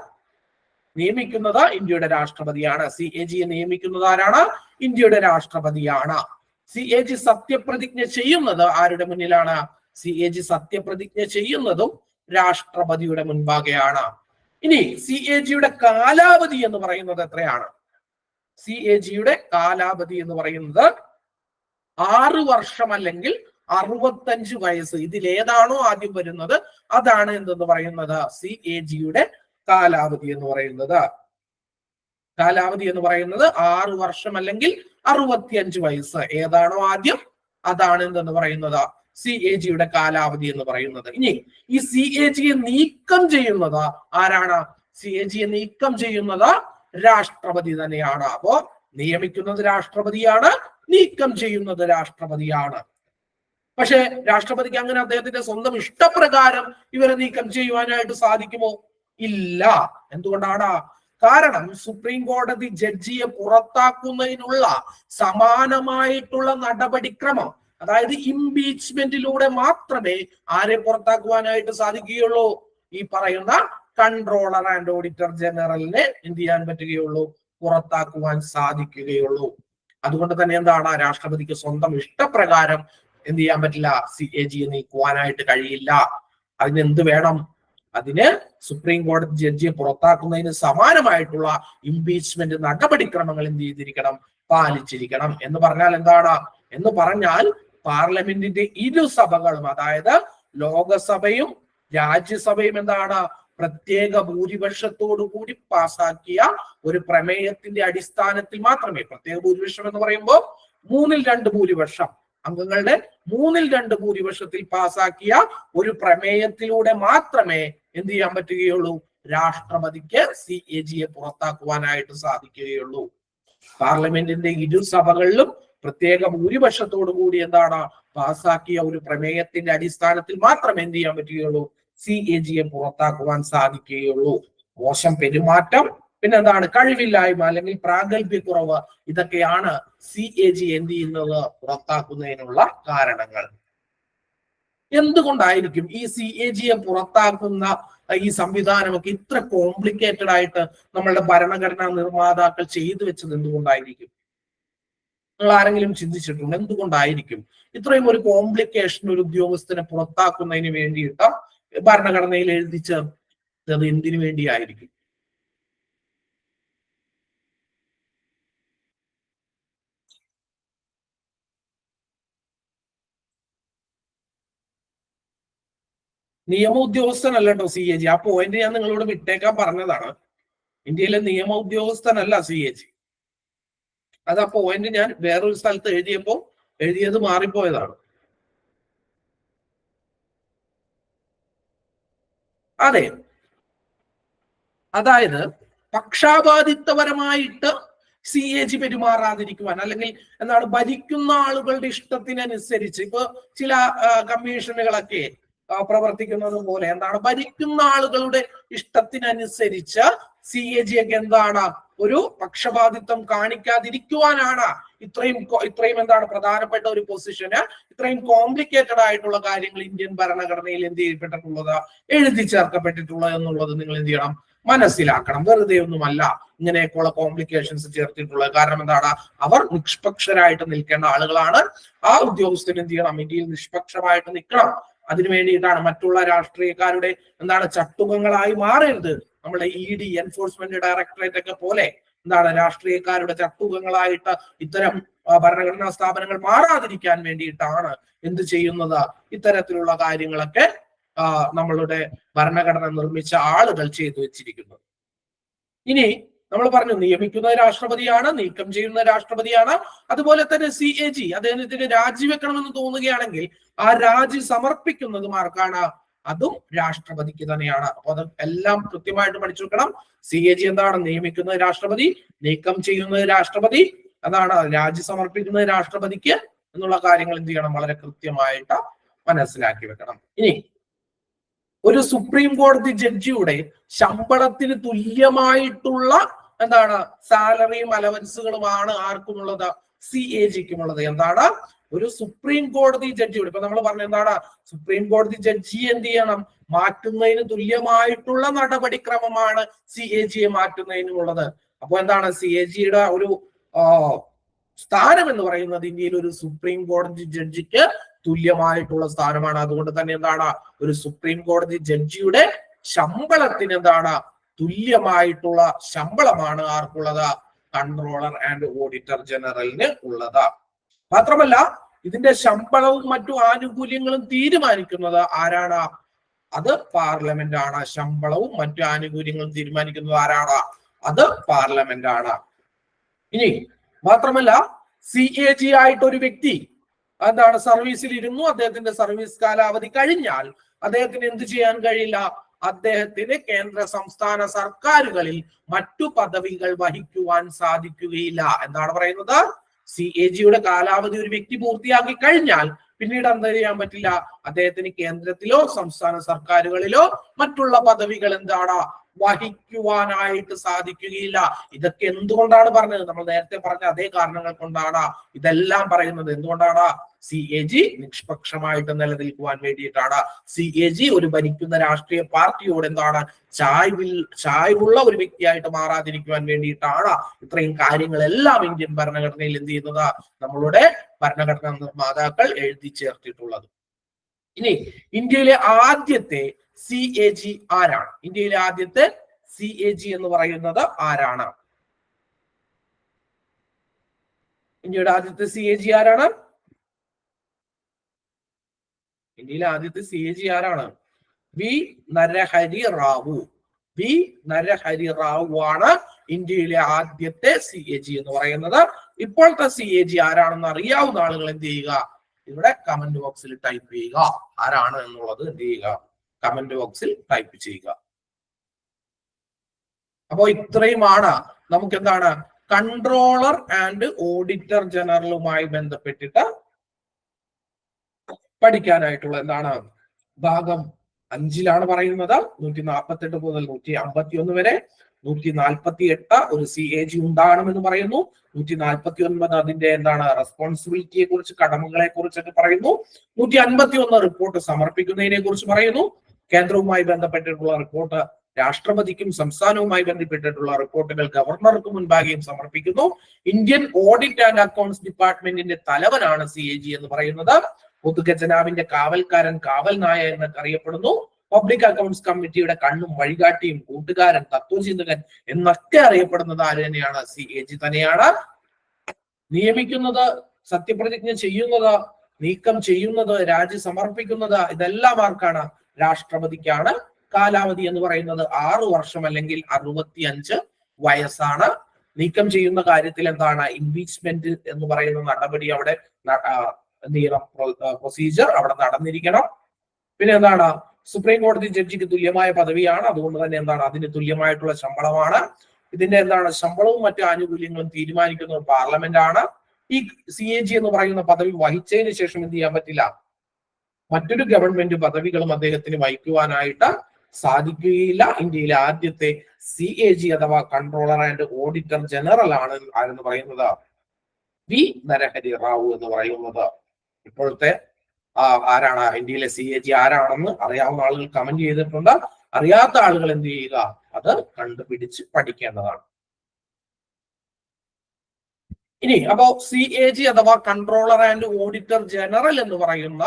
നിയമിക്കുന്നത്? ഇന്ത്യയുടെ രാഷ്ട്രപതിയാണ്. CAG നിയമിക്കുന്നത് ആരാണ്? ഇന്ത്യയുടെ രാഷ്ട്രപതിയാണ്. CAG സത്യപ്രതിജ്ഞ ചെയ്യുന്നത് ആരുടെ മുന്നിലാണ്? CAG സത്യപ്രതിജ്ഞ ചെയ്യുന്നതും രാഷ്ട്രപതിയുടെ മുൻപാകെയാണ്. ഇനി CAG-യുടെ കാലാവധി എന്ന് പറയുന്നത് എത്രയാണ്? CAG-യുടെ കാലാവധി എന്ന് പറയുന്നത് 6 വർഷം അല്ലെങ്കിൽ 65 വയസ്സ്. ഇതിലേതാണോ ആദ്യം വരുന്നത് അതാണ് എന്തെന്ന് പറയുന്നത് CAG-യുടെ കാലാവധി എന്ന് പറയുന്നത്. കാലാവധി എന്ന് പറയുന്നത് 6 വർഷം അല്ലെങ്കിൽ 65 വയസ്സ്. ഏതാണോ ആദ്യം അതാണ് എന്തെന്ന് പറയുന്നത് CAG-യുടെ കാലാവധി എന്ന് പറയുന്നത്. ഇനി ഈ CAG-യെ നീക്കം ചെയ്യുന്നത് ആരാണ്? CAG-യെ നീക്കം ചെയ്യുന്നത് രാഷ്ട്രപതി തന്നെയാണ്. അപ്പോ നിയമിക്കുന്നത് രാഷ്ട്രപതിയാണ്, നീക്കം ചെയ്യുന്നത് രാഷ്ട്രപതിയാണ്. പക്ഷെ രാഷ്ട്രപതിക്ക് അങ്ങനെ അദ്ദേഹത്തിന്റെ സ്വന്തം ഇഷ്ടപ്രകാരം ഇവരെ നീക്കം ചെയ്യുവാനായിട്ട് സാധിക്കുമോ? ഇല്ല. എന്തുകൊണ്ടാണ്? കാരണം സുപ്രീം കോടതി ജഡ്ജിയെ പുറത്താക്കുന്നതിനുള്ള സമാനമായിട്ടുള്ള നടപടിക്രമം, അതായത് ഇംപീച്ച്മെന്റിലൂടെ മാത്രമേ ആരെ പുറത്താക്കുവാനായിട്ട് സാധിക്കുകയുള്ളൂ? ഈ പറയുന്ന കൺട്രോളർ ആൻഡ് ഓഡിറ്റർ ജനറലിനെ എന്ത് ചെയ്യാൻ പറ്റുകയുള്ളൂ? പുറത്താക്കുവാൻ സാധിക്കുകയുള്ളൂ. അതുകൊണ്ട് തന്നെ എന്താണ്? രാഷ്ട്രപതിക്ക് സ്വന്തം ഇഷ്ടപ്രകാരം എന്ത് ചെയ്യാൻ പറ്റില്ല? CAG-യെ നീക്കുവാനായിട്ട് കഴിയില്ല. അതിന് എന്ത് വേണം? അതിന് സുപ്രീം കോടതി ജഡ്ജിയെ പുറത്താക്കുന്നതിന് സമാനമായിട്ടുള്ള ഇംപീച്ച്മെന്റ് നടപടിക്രമങ്ങൾ എന്ത് ചെയ്തിരിക്കണം? പാലിച്ചിരിക്കണം. എന്ന് പറഞ്ഞാൽ എന്താണ്? എന്ന് പറഞ്ഞാൽ പാർലമെന്റിന്റെ ഇരുസഭകളും, അതായത് ലോകസഭയും രാജ്യസഭയും എന്താണ്? പ്രത്യേക ഭൂരിപക്ഷത്തോടു കൂടി പാസാക്കിയ ഒരു പ്രമേയത്തിന്റെ അടിസ്ഥാനത്തിൽ മാത്രമേ, പ്രത്യേക ഭൂരിപക്ഷം എന്ന് പറയുമ്പോൾ 2/3 ഭൂരിപക്ഷം, അംഗങ്ങളുടെ 2/3 ഭൂരിപക്ഷത്തിൽ പാസാക്കിയ ഒരു പ്രമേയത്തിലൂടെ മാത്രമേ എന്ത് ചെയ്യാൻ പറ്റുകയുള്ളൂ? രാഷ്ട്രപതിക്ക് CAG-യെ പുറത്താക്കുവാനായിട്ട് സാധിക്കുകയുള്ളൂ. പാർലമെന്റിന്റെ ഇരുസഭകളിലും പ്രത്യേക ഭൂരിപക്ഷത്തോടു കൂടി എന്താണ് പാസാക്കിയ ഒരു പ്രമേയത്തിന്റെ അടിസ്ഥാനത്തിൽ മാത്രമേ എന്ത് ചെയ്യാൻ പറ്റുകയുള്ളൂ? CAG-യെ പുറത്താക്കുവാൻ സാധിക്കുകയുള്ളൂ. മോശം പെരുമാറ്റം, പിന്നെന്താണ്? കഴിവില്ലായ്മ അല്ലെങ്കിൽ പ്രാഗൽഭ്യക്കുറവ്, ഇതൊക്കെയാണ് CAG എന്ത് ചെയ്യുന്നത്? പുറത്താക്കുന്നതിനുള്ള കാരണങ്ങൾ. എന്തുകൊണ്ടായിരിക്കും ഈ CAG-യെ പുറത്താക്കുന്ന ഈ സംവിധാനമൊക്കെ ഇത്ര കോംപ്ലിക്കേറ്റഡ് ആയിട്ട് നമ്മളുടെ ഭരണഘടനാ നിർമ്മാതാക്കൾ ചെയ്തു വെച്ചത്? എന്തുകൊണ്ടായിരിക്കും? നിങ്ങൾ ആരെങ്കിലും ചിന്തിച്ചിട്ടുണ്ട് എന്തുകൊണ്ടായിരിക്കും ഇത്രയും ഒരു കോംപ്ലിക്കേഷൻ ഒരു ഉദ്യോഗസ്ഥനെ പുറത്താക്കുന്നതിന് വേണ്ടിയിട്ട് ഭരണഘടനയിൽ എഴുതി ചേർത്തത്? എന്തിനു വേണ്ടിയായിരിക്കും? നിയമ ഉദ്യോഗസ്ഥനല്ല കേട്ടോ CAG. ആ പോയിന്റ് ഞാൻ നിങ്ങളോട് വിട്ടേക്കാൻ പറഞ്ഞതാണ്. ഇന്ത്യയിലെ നിയമ ഉദ്യോഗസ്ഥനല്ല CAG. അത് ആ പോയിന്റ് ഞാൻ വേറൊരു സ്ഥലത്ത് എഴുതിയത് മാറിപ്പോയതാണ്. അതെ, അതായത് പക്ഷാപാതിത്വപരമായിട്ട് CAG പെരുമാറാതിരിക്കുവാൻ, അല്ലെങ്കിൽ എന്താണ്, ഭരിക്കുന്ന ആളുകളുടെ ഇഷ്ടത്തിനനുസരിച്ച് ഇപ്പൊ ചില കമ്മീഷനുകളൊക്കെ പ്രവർത്തിക്കുന്നത് പോലെ എന്താണ്, ഭരിക്കുന്ന ആളുകളുടെ ഇഷ്ടത്തിനനുസരിച്ച് CAG ഒക്കെ എന്താണ് ഒരു പക്ഷപാതിത്വം കാണിക്കാതിരിക്കുവാനാണ് ഇത്രയും എന്താണ് പ്രധാനപ്പെട്ട ഒരു പൊസിഷന് ഇത്രയും കോംപ്ലിക്കേറ്റഡ് ആയിട്ടുള്ള കാര്യങ്ങൾ ഇന്ത്യൻ ഭരണഘടനയിൽ എന്ത് ചെയ്യപ്പെട്ടിട്ടുള്ളത്, എഴുതി ചേർക്കപ്പെട്ടിട്ടുള്ളത് എന്നുള്ളത് നിങ്ങൾ എന്ത് ചെയ്യണം? മനസ്സിലാക്കണം. വെറുതെ ഒന്നുമല്ല ഇങ്ങനെയൊക്കെയുള്ള കോംപ്ലിക്കേഷൻസ് ചേർത്തിട്ടുള്ളത്. കാരണം എന്താണ്, അവർ നിഷ്പക്ഷരായിട്ട് നിൽക്കേണ്ട ആളുകളാണ്. ആ ഉദ്യോഗസ്ഥർ എന്ത് ചെയ്യണം? ഇന്ത്യയിൽ നിഷ്പക്ഷമായിട്ട് നിൽക്കണം. അതിനു വേണ്ടിയിട്ടാണ് മറ്റുള്ള രാഷ്ട്രീയക്കാരുടെ എന്താണ് ചട്ടുകങ്ങളായി മാറരുത്. നമ്മുടെ ED, എൻഫോഴ്സ്മെന്റ് ഡയറക്ടറേറ്റ് ഒക്കെ പോലെ എന്താണ് രാഷ്ട്രീയക്കാരുടെ ചട്ടുകങ്ങളായിട്ട് ഇത്തരം ഭരണഘടനാ സ്ഥാപനങ്ങൾ മാറാതിരിക്കാൻ വേണ്ടിയിട്ടാണ് എന്ത് ചെയ്യുന്നത്? ഇത്തരത്തിലുള്ള കാര്യങ്ങളൊക്കെ നമ്മളുടെ ഭരണഘടന നിർമ്മിച്ച ആളുകൾ ചെയ്തു വെച്ചിരിക്കുന്നത്. ഇനി നമ്മൾ പറഞ്ഞു നിയമിക്കുന്നത് രാഷ്ട്രപതിയാണ്, നീക്കം ചെയ്യുന്ന രാഷ്ട്രപതിയാണ്. അതുപോലെ തന്നെ CAG അദ്ദേഹത്തിന് രാജിവെക്കണമെന്ന് തോന്നുകയാണെങ്കിൽ ആ രാജി സമർപ്പിക്കുന്നത് ആർക്കാണ്? അതും രാഷ്ട്രപതിക്ക് തന്നെയാണ്. അപ്പൊ അത് എല്ലാം കൃത്യമായിട്ട് പഠിച്ചു വെക്കണം. CAG എന്താണ്? നിയമിക്കുന്നത് രാഷ്ട്രപതി, നീക്കം ചെയ്യുന്നത് രാഷ്ട്രപതി, അതാണ് രാജി സമർപ്പിക്കുന്നത് രാഷ്ട്രപതിക്ക് എന്നുള്ള കാര്യങ്ങൾ എന്ത് ചെയ്യണം? വളരെ കൃത്യമായിട്ട് മനസ്സിലാക്കി വെക്കണം. ഇനി ഒരു സുപ്രീം കോടതി ജഡ്ജിയുടെ ശമ്പളത്തിന് തുല്യമായിട്ടുള്ള എന്താണ് സാലറിയും അലവൻസുകളുമാണ് ആർക്കുമുള്ളത്? CAG-ക്കുമുള്ളത്. എന്താണ്? ഒരു സുപ്രീം കോടതി ജഡ്ജിയുടെ, ഇപ്പൊ നമ്മൾ പറഞ്ഞ എന്താണ്, സുപ്രീം കോടതി ജഡ്ജി എന്ത് ചെയ്യണം? മാറ്റുന്നതിന് തുല്യമായിട്ടുള്ള നടപടിക്രമമാണ് CAG-യെ മാറ്റുന്നതിനുമുള്ളത്. അപ്പൊ എന്താണ് CAG-യുടെ ഒരു സ്ഥാനം എന്ന് പറയുന്നത് ഇന്ത്യയിൽ ഒരു സുപ്രീം കോടതി ജഡ്ജിക്ക് തുല്യമായിട്ടുള്ള സ്ഥാനമാണ്. അതുകൊണ്ട് തന്നെ എന്താണ്, ഒരു സുപ്രീം കോടതി ജഡ്ജിയുടെ ശമ്പളത്തിന് എന്താണ് തുല്യമായിട്ടുള്ള ശമ്പളമാണ് ആർക്കുള്ളത്? കൺട്രോളർ ആൻഡ് ഓഡിറ്റർ ജനറലിന് ഉള്ളത്. മാത്രമല്ല ഇതിന്റെ ശമ്പളവും മറ്റു ആനുകൂല്യങ്ങളും തീരുമാനിക്കുന്നത് ആരാണ്? അത് പാർലമെന്റ് ആണ്. ശമ്പളവും മറ്റു ആനുകൂല്യങ്ങളും തീരുമാനിക്കുന്നത് ആരാണ്? അത് പാർലമെന്റ് ആണ്. ഇനി മാത്രമല്ല CAG ആയിട്ട് ഒരു വ്യക്തി എന്താണ് സർവീസിൽ ഇരുന്നു, അദ്ദേഹത്തിന്റെ സർവീസ് കാലാവധി കഴിഞ്ഞാൽ അദ്ദേഹത്തിന് എന്ത് ചെയ്യാൻ കഴിയില്ല? അദ്ദേഹത്തിന് കേന്ദ്ര സംസ്ഥാന സർക്കാരുകളിൽ മറ്റു പദവികൾ വഹിക്കുവാൻ സാധിക്കുകയില്ല. എന്താണ് പറയുന്നത്? CAG-യുടെ കാലാവധി ഒരു വ്യക്തി പൂർത്തിയാക്കി കഴിഞ്ഞാൽ പിന്നീട് എന്താ ചെയ്യാൻ പറ്റില്ല? അദ്ദേഹത്തിന് കേന്ദ്രത്തിലോ സംസ്ഥാന സർക്കാരുകളിലോ മറ്റുള്ള പദവികൾ എന്താണ് വഹിക്കുവാനായിട്ട് സാധിക്കുകയില്ല. ഇതൊക്കെ എന്തുകൊണ്ടാണ് പറഞ്ഞത്? നമ്മൾ നേരത്തെ പറഞ്ഞ അതേ കാരണങ്ങൾ കൊണ്ടാണ് ഇതെല്ലാം പറയുന്നത്. എന്തുകൊണ്ടാണ്? CAG നിഷ്പക്ഷമായിട്ട് നിലനിൽക്കുവാൻ വേണ്ടിയിട്ടാണ്. CAG ഒരു ഭരിക്കുന്ന രാഷ്ട്രീയ പാർട്ടിയോട് എന്താണ് ചായ്വുള്ള ഒരു വ്യക്തിയായിട്ട് മാറാതിരിക്കുവാൻ വേണ്ടിയിട്ടാണ് ഇത്രയും കാര്യങ്ങളെല്ലാം ഇന്ത്യൻ ഭരണഘടനയിൽ എന്ത് ചെയ്യുന്നത്? നമ്മളുടെ ഭരണഘടനാ നിർമ്മാതാക്കൾ എഴുതി ചേർത്തിട്ടുള്ളത്. ഇനി ഇന്ത്യയിലെ ആദ്യത്തെ CAG ആരാണ്? ഇന്ത്യയിലെ ആദ്യത്തെ CAG എന്ന് പറയുന്നത് ആരാണ്? ഇന്ത്യയുടെ ആദ്യത്തെ CAG ആരാണ്? ഇന്ത്യയിലെ ആദ്യത്തെ CAG ആരാണ്? വി നരഹരി റാവു. വി നരഹരി റാവു ആണ് ഇന്ത്യയിലെ ആദ്യത്തെ CAG എന്ന് പറയുന്നത്. ഇപ്പോഴത്തെ CAG ആരാണെന്ന് അറിയാവുന്ന ആളുകൾ എന്ത് ചെയ്യുക? ഇവിടെ കമന്റ് ബോക്സിൽ ടൈപ്പ് ചെയ്യുക. ആരാണ് എന്നുള്ളത് എന്ത് ചെയ്യുക? കമന്റ് ബോക്സിൽ ടൈപ്പ് ചെയ്യുക. അപ്പോ ഇത്രയുമാണ് നമുക്ക് എന്താണ് കൺട്രോളർ ആൻഡ് ഓഡിറ്റർ ജനറലുമായി ബന്ധപ്പെട്ടിട്ട് പഠിക്കാനായിട്ടുള്ള എന്താണ് ഭാഗം 5-ലാണ് പറയുന്നത്. 148 മുതൽ 151 വരെ. 148 ഒരു CAG ഉണ്ടാകണമെന്ന് പറയുന്നു. 149 അതിന്റെ എന്താണ് റെസ്പോൺസിബിലിറ്റിയെ കുറിച്ച്, കടമകളെ കുറിച്ചൊക്കെ പറയുന്നു. 151 റിപ്പോർട്ട് സമർപ്പിക്കുന്നതിനെ കുറിച്ച് പറയുന്നു. കേന്ദ്രവുമായി ബന്ധപ്പെട്ടിട്ടുള്ള റിപ്പോർട്ട് രാഷ്ട്രപതിക്കും സംസ്ഥാനവുമായി ബന്ധപ്പെട്ടിട്ടുള്ള റിപ്പോർട്ടുകൾ ഗവർണർക്ക് മുൻപാകെയും സമർപ്പിക്കുന്നു. ഇന്ത്യൻ ഓഡിറ്റ് ആൻഡ് അക്കൗണ്ട്സ് ഡിപ്പാർട്ട്മെന്റിന്റെ തലവനാണ് CAG എന്ന് പറയുന്നത്. പൊതുഖജനാവിന്റെ കാവൽക്കാരൻ, കാവൽ നായ എന്നൊക്കെ അറിയപ്പെടുന്നു. പബ്ലിക് അക്കൗണ്ട്സ് കമ്മിറ്റിയുടെ കണ്ണും വഴികാട്ടിയും കൂട്ടുകാരൻ, തത്വചിന്തകൻ എന്നൊക്കെ അറിയപ്പെടുന്നത് ആര് തന്നെയാണ്? CAG തന്നെയാണ്. നിയമിക്കുന്നത്, സത്യപ്രതിജ്ഞ ചെയ്യുന്നത്, നീക്കം ചെയ്യുന്നത്, രാജി സമർപ്പിക്കുന്നത് ഇതെല്ലാം ആർക്കാണ്? രാഷ്ട്രപതിക്കാണ്. കാലാവധി എന്ന് പറയുന്നത് 6 വർഷം അല്ലെങ്കിൽ 65 വയസ്സാണ്. നീക്കം ചെയ്യുന്ന കാര്യത്തിൽ എന്താണ് ഇംപീച്ച്മെന്റ് എന്ന് പറയുന്ന നടപടി അവിടെ പ്രൊസീജിയർ അവിടെ നടന്നിരിക്കണം. പിന്നെ എന്താണ് സുപ്രീം കോടതി ജഡ്ജിക്ക് തുല്യമായ പദവിയാണ്. അതുകൊണ്ട് തന്നെ എന്താണ് അതിന് തുല്യമായിട്ടുള്ള ശമ്പളമാണ്. ഇതിന്റെ എന്താണ് ശമ്പളവും മറ്റു ആനുകൂല്യങ്ങളും തീരുമാനിക്കുന്നത് പാർലമെന്റ് ആണ്. ഈ CAG എന്ന് പറയുന്ന പദവി വഹിച്ചതിന് ശേഷം എന്ത് ചെയ്യാൻ പറ്റില്ല? മറ്റൊരു ഗവൺമെന്റ് പദവികളും അദ്ദേഹത്തിന് വഹിക്കുവാനായിട്ട് സാധിക്കുകയില്ല. ഇന്ത്യയിലെ ആദ്യത്തെ CAG അഥവാ കൺട്രോളർ ആൻഡ് ഓഡിറ്റർ ജനറൽ ആണ് ആരെന്ന് പറയുന്നത് വി നരഹരി റാവു എന്ന് പറയുന്നത്. ഇപ്പോഴത്തെ ആരാണ് ഇന്ത്യയിലെ CAG ആരാണെന്ന് അറിയാവുന്ന ആളുകൾ കമന്റ് ചെയ്തിട്ടുണ്ട്. അറിയാത്ത ആളുകൾ എന്ത് ചെയ്യുക? അത് കണ്ടുപിടിച്ച് പഠിക്കേണ്ടതാണ്. ഇനി അപ്പോ CAG അഥവാ കൺട്രോളർ ആൻഡ് ഓഡിറ്റർ ജനറൽ എന്ന് പറയുന്ന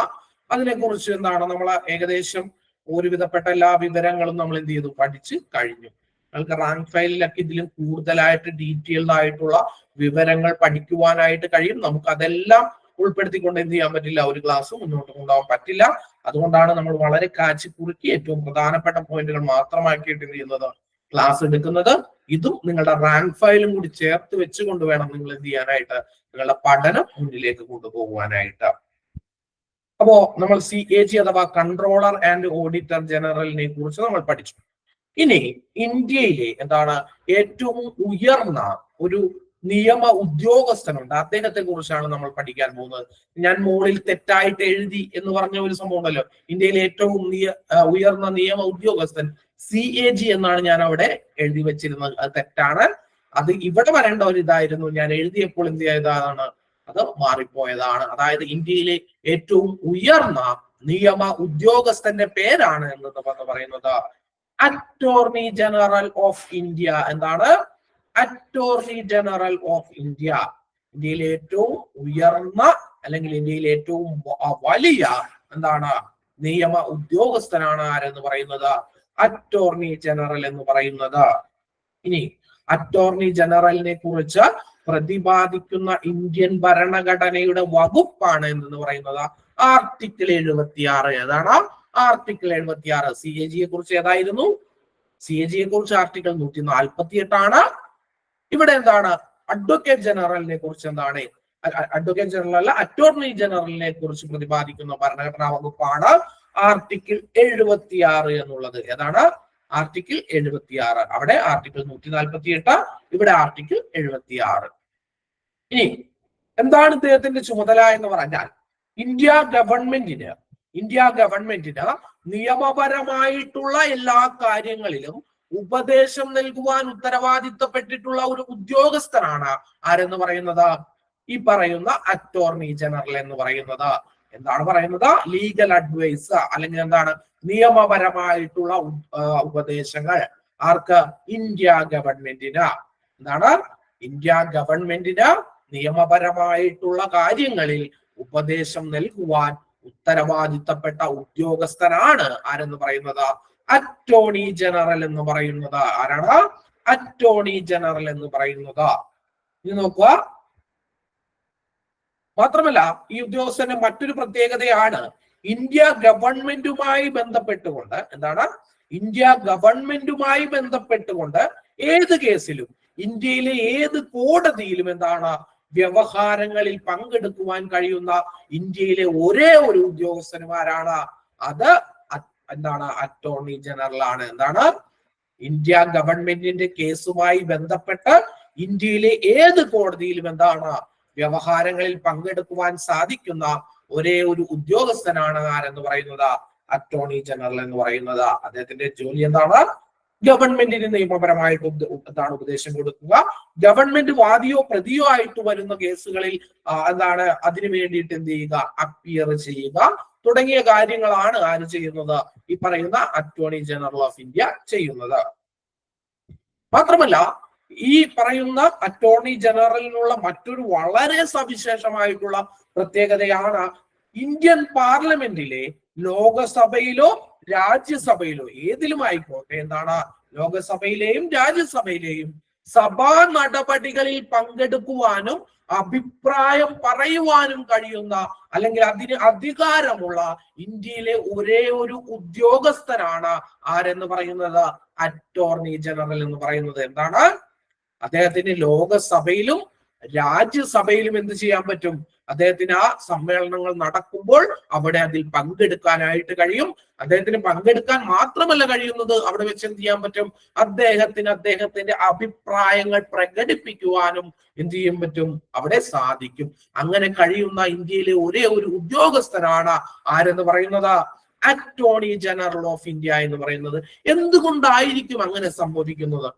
അതിനെക്കുറിച്ച് എന്താണ് നമ്മൾ ഏകദേശം ഒരുവിധപ്പെട്ട എല്ലാ വിവരങ്ങളും നമ്മൾ എന്ത് ചെയ്തു? പഠിച്ച് കഴിഞ്ഞു. നിങ്ങൾക്ക് റാങ്ക് ഫയലിലൊക്കെ ഇതിലും കൂടുതലായിട്ട് ഡീറ്റെയിൽഡ് ആയിട്ടുള്ള വിവരങ്ങൾ പഠിക്കുവാനായിട്ട് കഴിയും. നമുക്ക് അതെല്ലാം ഉൾപ്പെടുത്തിക്കൊണ്ട് എന്ത് ചെയ്യാൻ പറ്റില്ല? ഒരു ക്ലാസ് മുന്നോട്ട് കൊണ്ടുപോകാൻ പറ്റില്ല. അതുകൊണ്ടാണ് നമ്മൾ വളരെ കാച്ചി കുറുക്കി ഏറ്റവും പ്രധാനപ്പെട്ട പോയിന്റുകൾ മാത്രമാക്കിയിട്ട് എന്ത് ചെയ്യുന്നത്? ക്ലാസ് എടുക്കുന്നത്. ഇതും നിങ്ങളുടെ റാങ്ക് ഫയലും കൂടി ചേർത്ത് വെച്ചുകൊണ്ട് വേണം നിങ്ങൾ എന്ത് ചെയ്യാനായിട്ട്? നിങ്ങളുടെ പഠനം മുന്നിലേക്ക് കൊണ്ടുപോകുവാനായിട്ട്. അപ്പോ നമ്മൾ CAG അഥവാ കൺട്രോളർ ആൻഡ് ഓഡിറ്റർ ജനറലിനെ കുറിച്ച് നമ്മൾ പഠിച്ചു. ഇനി ഇന്ത്യയിലെ എന്താണ് ഏറ്റവും ഉയർന്ന ഒരു നിയമ ഉദ്യോഗസ്ഥനുണ്ട്. അദ്ദേഹത്തെ കുറിച്ചാണ് നമ്മൾ പഠിക്കാൻ പോകുന്നത്. ഞാൻ മുകളിൽ തെറ്റായിട്ട് എഴുതി എന്ന് പറഞ്ഞ ഒരു സംഭവം ഉണ്ടല്ലോ, ഇന്ത്യയിലെ ഏറ്റവും ഉയർന്ന നിയമ ഉദ്യോഗസ്ഥൻ CAG എന്നാണ് ഞാൻ അവിടെ എഴുതി വെച്ചിരുന്നത്. അത് തെറ്റാണ്. അത് ഇവിടെ വരേണ്ട ഒരു ഇതായിരുന്നു. ഞാൻ എഴുതിയപ്പോൾ എന്ത് ചെയ്തതാണ്, അത് മാറിപ്പോയതാണ്. അതായത് ഇന്ത്യയിലെ ഏറ്റവും ഉയർന്ന നിയമ ഉദ്യോഗസ്ഥന്റെ പേരാണ് എന്ന് പറയുന്നത് അറ്റോർണി ജനറൽ ഓഫ് ഇന്ത്യ. എന്താണ്? Attorney general of India. ഇന്ത്യയിലെ ഏറ്റവും ഉയർന്ന അല്ലെങ്കിൽ ഇന്ത്യയിലെ ഏറ്റവും വലിയ എന്താണ് നിയമ ഉദ്യോഗസ്ഥനാണ് ആരെന്ന് പറയുന്നത്? അറ്റോർണി ജനറൽ എന്ന് പറയുന്നത്. ഇനി അറ്റോർണി ജനറലിനെ കുറിച്ച് പ്രതിപാദിക്കുന്ന ഇന്ത്യൻ ഭരണഘടനയുടെ വകുപ്പാണ് എന്ന് പറയുന്നത് ആർട്ടിക്കിൾ 76. ഏതാണ് ആർട്ടിക്കിൾ 76? CAG യെ കുറിച്ച് ഏതായിരുന്നു? CAG യെ കുറിച്ച് ആർട്ടിക്കിൾ 148 ആണ്. ഇവിടെ എന്താണ്? അഡ്വക്കേറ്റ് ജനറലിനെ കുറിച്ച് എന്താണ്? അഡ്വക്കേറ്റ് ജനറൽ അല്ല, അറ്റോർണി ജനറലിനെ കുറിച്ച് പ്രതിപാദിക്കുന്ന ഭരണഘടനാ വകുപ്പാണ് ആർട്ടിക്കിൾ 76 എന്നുള്ളത്. ഏതാണ്? ആർട്ടിക്കിൾ 76. അവിടെ ആർട്ടിക്കിൾ 148, ഇവിടെ ആർട്ടിക്കിൾ 76. ഇനി എന്താണ് ഇദ്ദേഹത്തിന്റെ ചുമതല എന്ന് പറഞ്ഞാൽ, ഇന്ത്യ ഗവൺമെന്റിന് നിയമപരമായിട്ടുള്ള എല്ലാ കാര്യങ്ങളിലും ഉപദേശം നൽകുവാൻ ഉത്തരവാദിത്തപ്പെട്ടിട്ടുള്ള ഒരു ഉദ്യോഗസ്ഥനാണ് ആരെന്ന് പറയുന്നത്? ഈ പറയുന്ന അറ്റോർണി ജനറൽ എന്ന് പറയുന്നത്. എന്താണ് പറയുന്നത്? ലീഗൽ അഡ്വൈസ് അല്ലെങ്കിൽ എന്താണ് നിയമപരമായിട്ടുള്ള ഉപദേശങ്ങൾ ആർക്ക്? ഇന്ത്യ ഗവൺമെന്റിന്. എന്താണ്? ഇന്ത്യ ഗവൺമെന്റിന് നിയമപരമായിട്ടുള്ള കാര്യങ്ങളിൽ ഉപദേശം നൽകുവാൻ ഉത്തരവാദിത്തപ്പെട്ട ഉദ്യോഗസ്ഥനാണ് ആരെന്ന് പറയുന്നത്? അറ്റോർണി ജനറൽ എന്ന് പറയുന്നത്. ആരാണ്? അറ്റോർണി ജനറൽ എന്ന് പറയുന്നത്. ഇനി നോക്കുക. മാത്രമല്ല ഈ ഉദ്യോഗസ്ഥന്റെ മറ്റൊരു പ്രത്യേകതയാണ് ഇന്ത്യ ഗവൺമെന്റുമായി ബന്ധപ്പെട്ടുകൊണ്ട് എന്താണ്? ഇന്ത്യ ഗവൺമെന്റുമായി ബന്ധപ്പെട്ടുകൊണ്ട് ഏത് കേസിലും ഇന്ത്യയിലെ ഏത് കോടതിയിലും എന്താണ് വ്യവഹാരങ്ങളിൽ പങ്കെടുക്കുവാൻ കഴിയുന്ന ഇന്ത്യയിലെ ഒരേ ഒരു ഉദ്യോഗസ്ഥന്മാരാണ്. അത് എന്താണ്? അറ്റോർണി ജനറൽ ആണ്. എന്താണ്? ഇന്ത്യ ഗവൺമെന്റിന്റെ കേസുമായി ബന്ധപ്പെട്ട് ഇന്ത്യയിലെ ഏത് കോടതിയിലും എന്താണ് വ്യവഹാരങ്ങളിൽ പങ്കെടുക്കുവാൻ സാധിക്കുന്ന ഒരേ ഒരു ഉദ്യോഗസ്ഥനാണ് ആരെന്ന് പറയുന്നത്? അറ്റോർണി ജനറൽ എന്ന് പറയുന്നത്. അദ്ദേഹത്തിന്റെ ജോലി എന്താണ്? ഗവൺമെന്റിന് നിയമപരമായിട്ട് എന്താണ് ഉപദേശം കൊടുക്കുക. ഗവൺമെന്റ് വാദിയോ പ്രതിയോ ആയിട്ട് വരുന്ന കേസുകളിൽ എന്താണ് അതിനു വേണ്ടിയിട്ട് എന്ത് ചെയ്യുക? അപ്പിയർ ചെയ്യുക തുടങ്ങിയ കാര്യങ്ങളാണ് ആര് ചെയ്യുന്നത്? ഈ പറയുന്ന അറ്റോർണി ജനറൽ ഓഫ് ഇന്ത്യ ചെയ്യുന്നത്. മാത്രമല്ല ഈ പറയുന്ന അറ്റോർണി ജനറലിനുള്ള മറ്റൊരു വളരെ സവിശേഷമായിട്ടുള്ള പ്രത്യേകതയാണ് ഇന്ത്യൻ പാർലമെന്റിലെ ലോകസഭയിലോ രാജ്യസഭയിലോ ഏതിലും ആയിക്കോട്ടെ എന്താണ് ലോകസഭയിലെയും രാജ്യസഭയിലെയും സഭാ നടപടികളിൽ പങ്കെടുക്കുവാനും അഭിപ്രായം പറയുവാനും കഴിയുന്ന അല്ലെങ്കിൽ അതിന് അധികാരമുള്ള ഇന്ത്യയിലെ ഒരേ ഒരു ഉദ്യോഗസ്ഥനാണ് ആരെന്ന് പറയുന്നത്? അറ്റോർണി ജനറൽ എന്ന് പറയുന്നത്. എന്താണ്? അദ്ദേഹത്തിന് ലോകസഭയിലും രാജ്യസഭയിലും എന്ത് ചെയ്യാൻ പറ്റും? അദ്ദേഹത്തിന് ആ സമ്മേളനങ്ങൾ നടക്കുമ്പോൾ അവിടെ അതിൽ പങ്കെടുക്കാനായിട്ട് കഴിയും. അദ്ദേഹത്തിന് പങ്കെടുക്കാൻ മാത്രമല്ല കഴിയുന്നത്, അവിടെ വെച്ച് എന്ത് ചെയ്യാൻ പറ്റും? അദ്ദേഹത്തിന്റെ അഭിപ്രായങ്ങൾ പ്രകടിപ്പിക്കുവാനും എന്ത് ചെയ്യാൻ പറ്റും? അവിടെ സാധിക്കും. അങ്ങനെ കഴിയുന്ന ഇന്ത്യയിലെ ഒരേ ഒരു ഉദ്യോഗസ്ഥനാണ് ആരെന്ന് പറയുന്നത്? അറ്റോർണി ജനറൽ ഓഫ് ഇന്ത്യ എന്ന് പറയുന്നത്. എന്തുകൊണ്ടായിരിക്കും അങ്ങനെ സംഭവിക്കുന്നത്?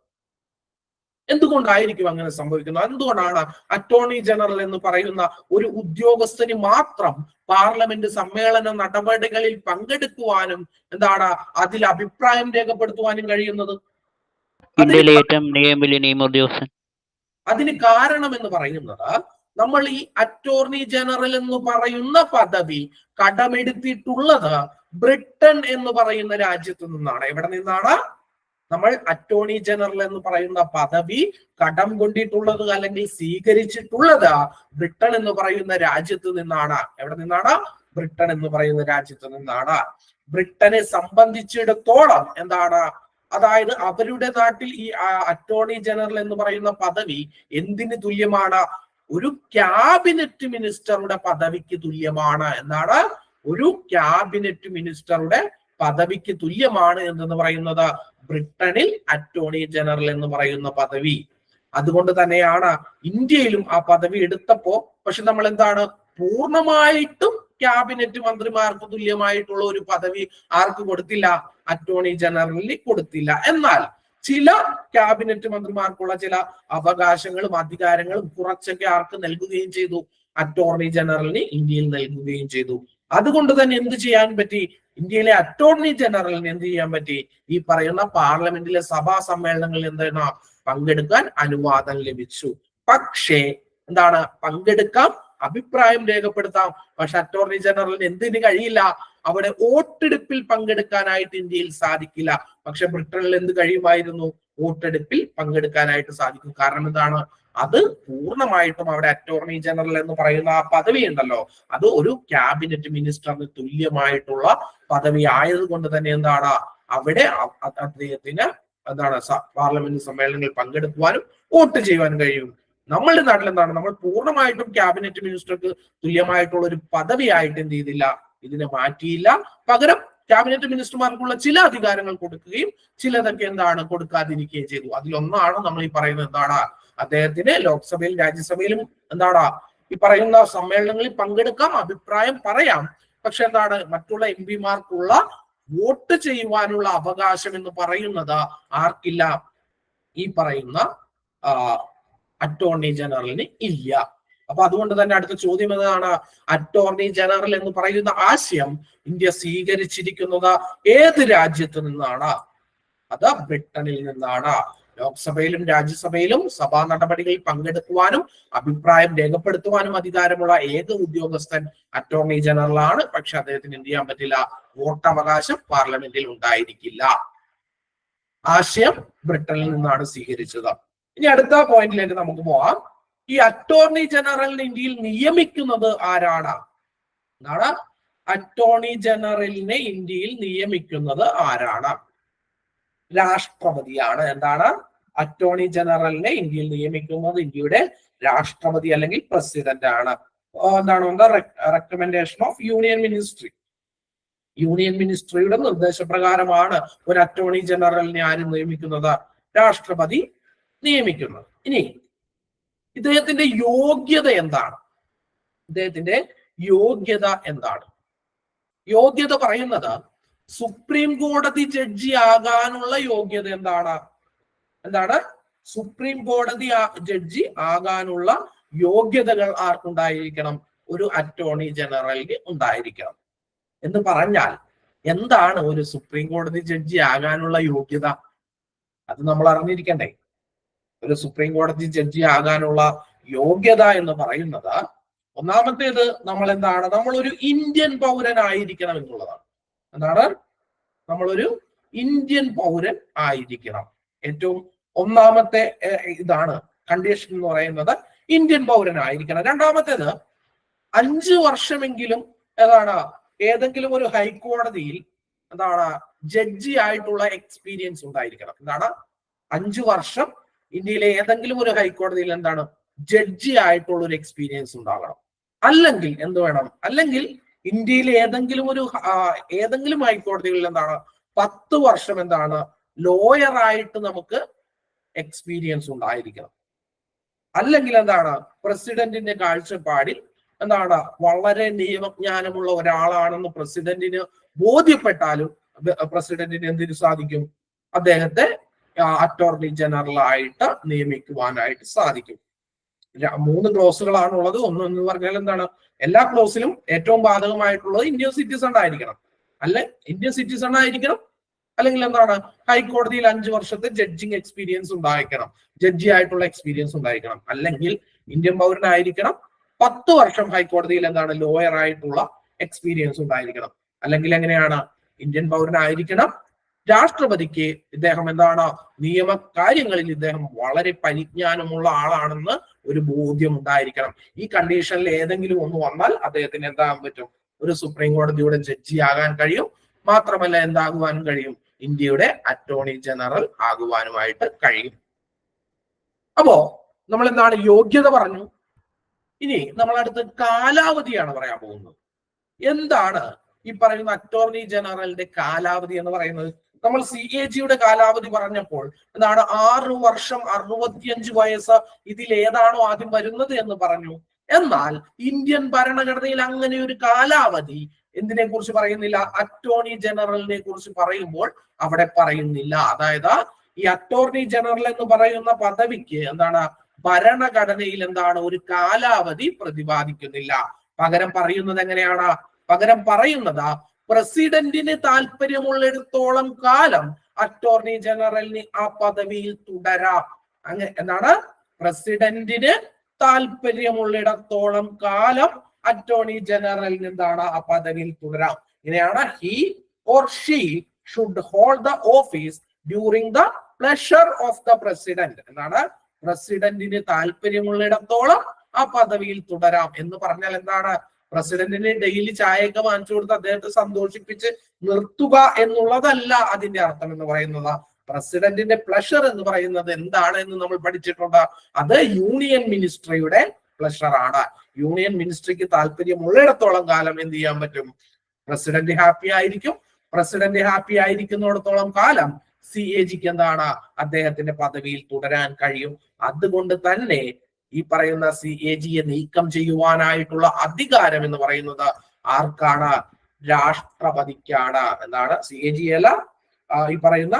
എന്തുകൊണ്ടാണ് അറ്റോർണി ജനറൽ എന്ന് പറയുന്ന ഒരു ഉദ്യോഗസ്ഥന് മാത്രം പാർലമെന്റ് സമ്മേളന നടപടികളിൽ പങ്കെടുക്കുവാനും എന്താണ് അതിൽ അഭിപ്രായം രേഖപ്പെടുത്തുവാനും കഴിയുന്നത്? അതിന് കാരണം എന്ന് പറയുന്നത് നമ്മൾ ഈ അറ്റോർണി ജനറൽ എന്ന് പറയുന്ന പദവി കടമെടുത്തിട്ടുള്ളത് ബ്രിട്ടൻ എന്ന് പറയുന്ന രാജ്യത്ത് നിന്നാണ്. എവിടെ നിന്നാണ്? നമ്മൾ അറ്റോർണി ജനറൽ എന്ന് പറയുന്ന പദവി കടം കൊണ്ടിട്ടുള്ളത് അല്ലെങ്കിൽ സ്വീകരിച്ചിട്ടുള്ളത് ബ്രിട്ടൻ എന്ന് പറയുന്ന രാജ്യത്ത് നിന്നാണ്. എവിടെ നിന്നാണ്? ബ്രിട്ടൻ എന്ന് പറയുന്ന രാജ്യത്ത് നിന്നാണ്. ബ്രിട്ടനെ സംബന്ധിച്ചിടത്തോളം എന്താണ്? അതായത് അവരുടെ നാട്ടിൽ ഈ അറ്റോർണി ജനറൽ എന്ന് പറയുന്ന പദവി എന്തിന് തുല്യമാണ്? ഒരു ക്യാബിനറ്റ് മിനിസ്റ്ററുടെ പദവിക്ക് തുല്യമാണ്. എന്താണ്? ഒരു ക്യാബിനറ്റ് മിനിസ്റ്ററുടെ പദവിക്ക് തുല്യമാണ് എന്ന് പറയുന്നത് ബ്രിട്ടനിൽ അറ്റോർണി ജനറൽ എന്ന് പറയുന്ന പദവി. അതുകൊണ്ട് തന്നെയാണ് ഇന്ത്യയിലും ആ പദവി എടുത്തപ്പോ പക്ഷെ നമ്മൾ എന്താണ് പൂർണ്ണമായിട്ടും ക്യാബിനറ്റ് മന്ത്രിമാർക്ക് തുല്യമായിട്ടുള്ള ഒരു പദവി ആർക്ക് കൊടുത്തില്ല? അറ്റോർണി ജനറലിന് കൊടുത്തില്ല. എന്നാൽ ചില ക്യാബിനറ്റ് മന്ത്രിമാർക്കുള്ള ചില അവകാശങ്ങളും അധികാരങ്ങളും കുറച്ചൊക്കെ ആർക്ക് നൽകുകയും ചെയ്തു? അറ്റോർണി ജനറലിന് ഇന്ത്യയിൽ നൽകുകയും ചെയ്തു. അതുകൊണ്ട് തന്നെ എന്ത് ചെയ്യാൻ പറ്റി? ഇന്ത്യയിലെ അറ്റോർണി ജനറലിന് എന്ത് ചെയ്യാൻ പറ്റി? ഈ പറയുന്ന പാർലമെന്റിലെ സഭാ സമ്മേളനങ്ങളിൽ എന്താണ് പങ്കെടുക്കാൻ അനുവാദം ലഭിച്ചു. പക്ഷേ എന്താണ് പങ്കെടുക്കാം, അഭിപ്രായം രേഖപ്പെടുത്താം. പക്ഷെ അറ്റോർണി ജനറലിന് എന്തിന് കഴിയില്ല? അവിടെ വോട്ടെടുപ്പിൽ പങ്കെടുക്കാനായിട്ട് ഇന്ത്യയിൽ സാധിക്കില്ല. പക്ഷെ ബ്രിട്ടനിൽ എന്ത് കഴിയുമായിരുന്നു? വോട്ടെടുപ്പിൽ പങ്കെടുക്കാനായിട്ട് സാധിക്കും. കാരണം എന്താണ്? അത് പൂർണ്ണമായിട്ടും അവിടെ അറ്റോർണി ജനറൽ എന്ന് പറയുന്ന ആ പദവി ഉണ്ടല്ലോ, അത് ഒരു ക്യാബിനറ്റ് മിനിസ്റ്ററിന് തുല്യമായിട്ടുള്ള പദവി ആയതുകൊണ്ട് തന്നെ എന്താണ് അവിടെ അദ്ദേഹത്തിന് എന്താണ് പാർലമെന്റ് സമ്മേളനങ്ങളിൽ പങ്കെടുക്കുവാനും വോട്ട് ചെയ്യുവാനും കഴിയും. നമ്മളുടെ നാട്ടിൽ എന്താണ്? നമ്മൾ പൂർണ്ണമായിട്ടും ക്യാബിനറ്റ് മിനിസ്റ്റർക്ക് തുല്യമായിട്ടുള്ള ഒരു പദവിയായിട്ട് എന്ത് ചെയ്തില്ല? ഇതിനെ മാറ്റിയില്ല. പകരം ക്യാബിനറ്റ് മിനിസ്റ്റർമാർക്കുള്ള ചില അധികാരങ്ങൾ കൊടുക്കുകയും ചിലതൊക്കെ എന്താണ് കൊടുക്കാതിരിക്കുകയും ചെയ്തു. അതിലൊന്നാണ് നമ്മൾ ഈ പറയുന്നത് എന്താണ്? അദ്ദേഹത്തിന് ലോക്സഭയിലും രാജ്യസഭയിലും എന്താണ് ഈ പറയുന്ന സമ്മേളനങ്ങളിൽ പങ്കെടുക്കാം, അഭിപ്രായം പറയാം. പക്ഷെ എന്താണ് മറ്റുള്ള എം പിമാർക്കുള്ള വോട്ട് ചെയ്യുവാനുള്ള അവകാശം എന്ന് പറയുന്നത് ആർക്കില്ല? ഈ പറയുന്ന അറ്റോർണി ജനറലിന് ഇല്ല. അപ്പൊ അതുകൊണ്ട് തന്നെ അടുത്ത ചോദ്യം എന്താണ്? അറ്റോർണി ജനറൽ എന്ന് പറയുന്ന ആശയം ഇന്ത്യ സ്വീകരിച്ചിരിക്കുന്നത് ഏത് രാജ്യത്തു നിന്നാണ്? അത് ബ്രിട്ടനിൽ നിന്നാണ്. ലോക്സഭയിലും രാജ്യസഭയിലും സഭാ നടപടികളിൽ പങ്കെടുക്കുവാനും അഭിപ്രായം രേഖപ്പെടുത്തുവാനും അധികാരമുള്ള ഏക ഉദ്യോഗസ്ഥൻ അറ്റോർണി ജനറൽ ആണ്. പക്ഷെ അദ്ദേഹത്തിന് എന്ത് ചെയ്യാൻ പറ്റില്ല? വോട്ടവകാശം പാർലമെന്റിൽ ഉണ്ടായിരിക്കില്ല. ആശയം ബ്രിട്ടനിൽ നിന്നാണ് സ്വീകരിച്ചത്. ഇനി അടുത്ത പോയിന്റിലേക്ക് നമുക്ക് പോവാം. ഈ അറ്റോർണി ജനറലിനെ ഇന്ത്യയിൽ നിയമിക്കുന്നത് ആരാണ്? എന്താണ്? അറ്റോർണി ജനറലിനെ ഇന്ത്യയിൽ നിയമിക്കുന്നത് ആരാണ്? രാഷ്ട്രപതിയാണ്. എന്താണ്? അറ്റോർണി ജനറലിനെ ഇന്ത്യയിൽ നിയമിക്കുന്നത് ഇന്ത്യയുടെ രാഷ്ട്രപതി അല്ലെങ്കിൽ പ്രസിഡന്റ് ആണ്. എന്താണ്? Recommendation of union ministry. Union മിനിസ്ട്രിയുടെ നിർദ്ദേശപ്രകാരമാണ് ഒരു അറ്റോർണി ജനറലിനെ ആരും നിയമിക്കുന്നത്? രാഷ്ട്രപതി നിയമിക്കുന്നത്. ഇനി ഇദ്ദേഹത്തിന്റെ യോഗ്യത എന്താണ്? ഇദ്ദേഹത്തിന്റെ യോഗ്യത എന്താണ്? യോഗ്യത പറയുന്നത് സുപ്രീം കോടതി ജഡ്ജി ആകാനുള്ള യോഗ്യത എന്താണ്? സുപ്രീം കോടതി ജഡ്ജി ആകാനുള്ള യോഗ്യതകൾ ആർക്കുണ്ടായിരിക്കണം? ഒരു അറ്റോർണി ജനറലിന് ഉണ്ടായിരിക്കണം. എന്ന് പറഞ്ഞാൽ എന്താണ് ഒരു സുപ്രീം കോടതി ജഡ്ജി ആകാനുള്ള യോഗ്യത? അത് നമ്മൾ അറിഞ്ഞിരിക്കണ്ടേ? ഒരു സുപ്രീം കോടതി ജഡ്ജി ആകാനുള്ള യോഗ്യത എന്ന് പറയുന്നത് ഒന്നാമത്തേത് നമ്മളൊരു ഇന്ത്യൻ പൗരനായിരിക്കണം എന്നുള്ളതാണ്. നമ്മളൊരു ഇന്ത്യൻ പൗരൻ ആയിരിക്കണം. ഏറ്റവും ഒന്നാമത്തെ ഇതാണ് കണ്ടീഷൻ എന്ന് പറയുന്നത്, ഇന്ത്യൻ പൗരനായിരിക്കണം. രണ്ടാമത്തേത് 5 വർഷമെങ്കിലും ഏതെങ്കിലും ഒരു ഹൈക്കോടതിയിൽ ജഡ്ജി ആയിട്ടുള്ള എക്സ്പീരിയൻസ് ഉണ്ടായിരിക്കണം. 5 വർഷം ഇന്ത്യയിലെ ഏതെങ്കിലും ഒരു ഹൈക്കോടതിയിൽ ജഡ്ജി ആയിട്ടുള്ള ഒരു എക്സ്പീരിയൻസ് ഉണ്ടാകണം. അല്ലെങ്കിൽ എന്ത് വേണം? അല്ലെങ്കിൽ ഇന്ത്യയിലെ ഏതെങ്കിലും ഹൈക്കോടതികളിൽ 10 വർഷം ലോയർ ആയിട്ട് നമുക്ക് എക്സ്പീരിയൻസ് ഉണ്ടായിരിക്കണം. അല്ലെങ്കിൽ പ്രസിഡന്റിന്റെ കാഴ്ചപ്പാടിൽ വളരെ നിയമജ്ഞാനമുള്ള ഒരാളാണെന്ന് പ്രസിഡന്റിന് ബോധ്യപ്പെട്ടാലും പ്രസിഡന്റിന് എന്തിനു സാധിക്കും? അദ്ദേഹത്തെ അറ്റോർണി ജനറൽ ആയിട്ട് നിയമിക്കുവാനായിട്ട് സാധിക്കും. 3 ക്ലോസുകളാണ് ഉള്ളത്. ഒന്ന് പറഞ്ഞാൽ എല്ലാ ക്ലോസിലും ഏറ്റവും ബാധകമായിട്ടുള്ളത് ഇന്ത്യൻ സിറ്റിസൺ ആയിരിക്കണം. ഇന്ത്യൻ സിറ്റിസൺ ആയിരിക്കണം. അല്ലെങ്കിൽ ഹൈക്കോടതിയിൽ 5 വർഷത്തെ ജഡ്ജിങ് എക്സ്പീരിയൻസ് ഉണ്ടായിരിക്കണം, ജഡ്ജി ആയിട്ടുള്ള എക്സ്പീരിയൻസ് ഉണ്ടായിരിക്കണം. അല്ലെങ്കിൽ ഇന്ത്യൻ പൗരനായിരിക്കണം. 10 വർഷം ഹൈക്കോടതിയിൽ ലോയർ ആയിട്ടുള്ള എക്സ്പീരിയൻസ് ഉണ്ടായിരിക്കണം. അല്ലെങ്കിൽ എങ്ങനെയാണ്? ഇന്ത്യൻ പൗരനായിരിക്കണം. രാഷ്ട്രപതിക്ക് ഇദ്ദേഹം നിയമ കാര്യങ്ങളിൽ ഇദ്ദേഹം വളരെ പരിജ്ഞാനമുള്ള ആളാണെന്ന് ഒരു ബോധ്യം ഉണ്ടായിരിക്കണം. ഈ കണ്ടീഷനിൽ ഏതെങ്കിലും ഒന്ന് വന്നാൽ അദ്ദേഹത്തിന് എന്താകാൻ പറ്റും? ഒരു സുപ്രീം കോടതിയുടെ ജഡ്ജി ആകാൻ കഴിയും. മാത്രമല്ല എന്താകുവാനും കഴിയും? ഇന്ത്യയുടെ അറ്റോർണി ജനറൽ ആകുവാനുമായിട്ട് കഴിയും. അപ്പോ നമ്മൾ യോഗ്യത പറഞ്ഞു. ഇനി നമ്മൾ അടുത്ത കാലാവധിയാണ് പറയാൻ പോകുന്നത്. എന്താണ് ഈ പറയുന്ന അറ്റോർണി ജനറലിന്റെ കാലാവധി എന്ന് പറയുന്നത്? നമ്മൾ CAG-യുടെ കാലാവധി പറഞ്ഞപ്പോൾ എന്താണ് 6 വർഷം 65 വയസ്സ് ഇതിൽ ഏതാണോ ആദ്യം വരുന്നത് എന്ന് പറഞ്ഞു. എന്നാൽ ഇന്ത്യൻ ഭരണഘടനയിൽ അങ്ങനെ ഒരു കാലാവധി എന്തിനെ കുറിച്ച് പറയുന്നില്ല? അറ്റോർണി ജനറലിനെ കുറിച്ച് പറയുമ്പോൾ അവിടെ പറയുന്നില്ല. അതായത് ഈ അറ്റോർണി ജനറൽ എന്ന് പറയുന്ന പദവിക്ക് എന്താണ് ഭരണഘടനയിൽ എന്താണ് ഒരു കാലാവധി പ്രതിപാദിക്കുന്നില്ല. പകരം പറയുന്നത് എങ്ങനെയാണ്? പകരം പറയുന്നത് പ്രസിഡന്റിന് താല്പര്യമുള്ളിടത്തോളം കാലം അറ്റോർണി ജനറലിന് ആ പദവിയിൽ തുടരാം. അങ്ങനെ എന്താണ്? പ്രസിഡന്റിന് താല്പര്യമുള്ളിടത്തോളം കാലം അറ്റോർണി ജനറലിന് എന്താണ് ആ പദവിയിൽ തുടരാം. ഇങ്ങനെയാണ് he or she should hold the office during the pleasure of the president. എന്താണ്? പ്രസിഡന്റിന് താല്പര്യമുള്ളിടത്തോളം ആ പദവിയിൽ തുടരാം എന്ന് പറഞ്ഞാൽ എന്താണ്? പ്രസിഡന്റിന് ഡെയിലി ചായയൊക്കെ വാങ്ങിച്ചു കൊടുത്ത് അദ്ദേഹത്തെ സന്തോഷിപ്പിച്ച് നിർത്തുക എന്നുള്ളതല്ല അതിന്റെ അർത്ഥം എന്ന് പറയുന്നത്. പ്രസിഡന്റിന്റെ പ്ലഷർ എന്ന് പറയുന്നത് എന്താണ് എന്ന് നമ്മൾ പഠിച്ചിട്ടുണ്ട്. അത് യൂണിയൻ മിനിസ്ട്രിയുടെ പ്ലഷർ ആണ്. യൂണിയൻ മിനിസ്ട്രിക്ക് താല്പര്യമുള്ളിടത്തോളം കാലം എന്ത് ചെയ്യാൻ പറ്റും? പ്രസിഡന്റ് ഹാപ്പി ആയിരിക്കും. പ്രസിഡന്റ് ഹാപ്പി ആയിരിക്കുന്നിടത്തോളം കാലം CAG-ക്ക് എന്താണ് അദ്ദേഹത്തിന്റെ പദവിയിൽ തുടരാൻ കഴിയും. അതുകൊണ്ട് തന്നെ ഈ പറയുന്ന CAG-യെ നീക്കം ചെയ്യുവാനായിട്ടുള്ള അധികാരം എന്ന് പറയുന്നത് ആർക്കാണ്? രാഷ്ട്രപതിക്കാണ്. എന്താണ്? CAG അല്ല, ഈ പറയുന്ന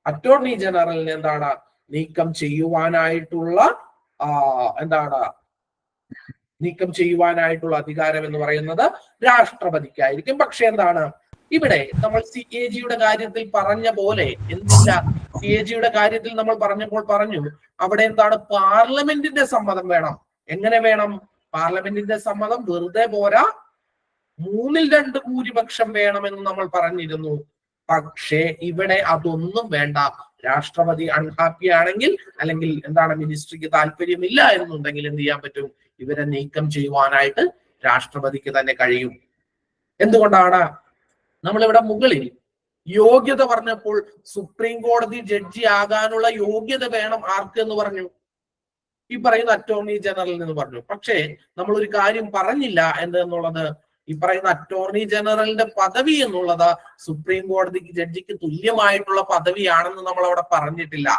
അറ്റോർണി ജനറലിന് എന്താണ് നീക്കം ചെയ്യുവാനായിട്ടുള്ള നീക്കം ചെയ്യുവാനായിട്ടുള്ള അധികാരം എന്ന് പറയുന്നത് രാഷ്ട്രപതിക്കായിരിക്കും. പക്ഷെ എന്താണ് ഇവിടെ നമ്മൾ CAG-യുടെ കാര്യത്തിൽ പറഞ്ഞ പോലെ എന്തില്ല? CAG-യുടെ കാര്യത്തിൽ നമ്മൾ പറഞ്ഞപ്പോൾ പറഞ്ഞു അവിടെ എന്താണ്? പാർലമെന്റിന്റെ സമ്മതം വേണം. എങ്ങനെ വേണം? പാർലമെന്റിന്റെ സമ്മതം വെറുതെ പോരാ, 3/2 ഭൂരിപക്ഷം വേണമെന്ന് നമ്മൾ പറഞ്ഞിരുന്നു. പക്ഷേ ഇവിടെ അതൊന്നും വേണ്ട. രാഷ്ട്രപതി അൺഹാപ്പി ആണെങ്കിൽ അല്ലെങ്കിൽ എന്താണ് മിനിസ്ട്രിക്ക് താല്പര്യമില്ല എന്നുണ്ടെങ്കിൽ എന്ത് ചെയ്യാൻ പറ്റും? ഇവരെ നീക്കം ചെയ്യുവാനായിട്ട് രാഷ്ട്രപതിക്ക് തന്നെ കഴിയും. എന്തുകൊണ്ടാണ്? നമ്മളിവിടെ മുകളിൽ യോഗ്യത പറഞ്ഞപ്പോൾ സുപ്രീം കോടതി ജഡ്ജി ആകാനുള്ള യോഗ്യത വേണം ആർക്ക് എന്ന് പറഞ്ഞു? ഈ പറയുന്ന അറ്റോർണി ജനറൽ എന്ന് പറഞ്ഞു. പക്ഷേ നമ്മൾ ഒരു കാര്യം പറഞ്ഞില്ല എന്തെന്നുള്ളത്, ഈ പറയുന്ന അറ്റോർണി ജനറലിന്റെ പദവി എന്നുള്ളത് സുപ്രീം കോടതിക്ക് ജഡ്ജിക്ക് തുല്യമായിട്ടുള്ള പദവിയാണെന്ന് നമ്മൾ അവിടെ പറഞ്ഞിട്ടില്ല.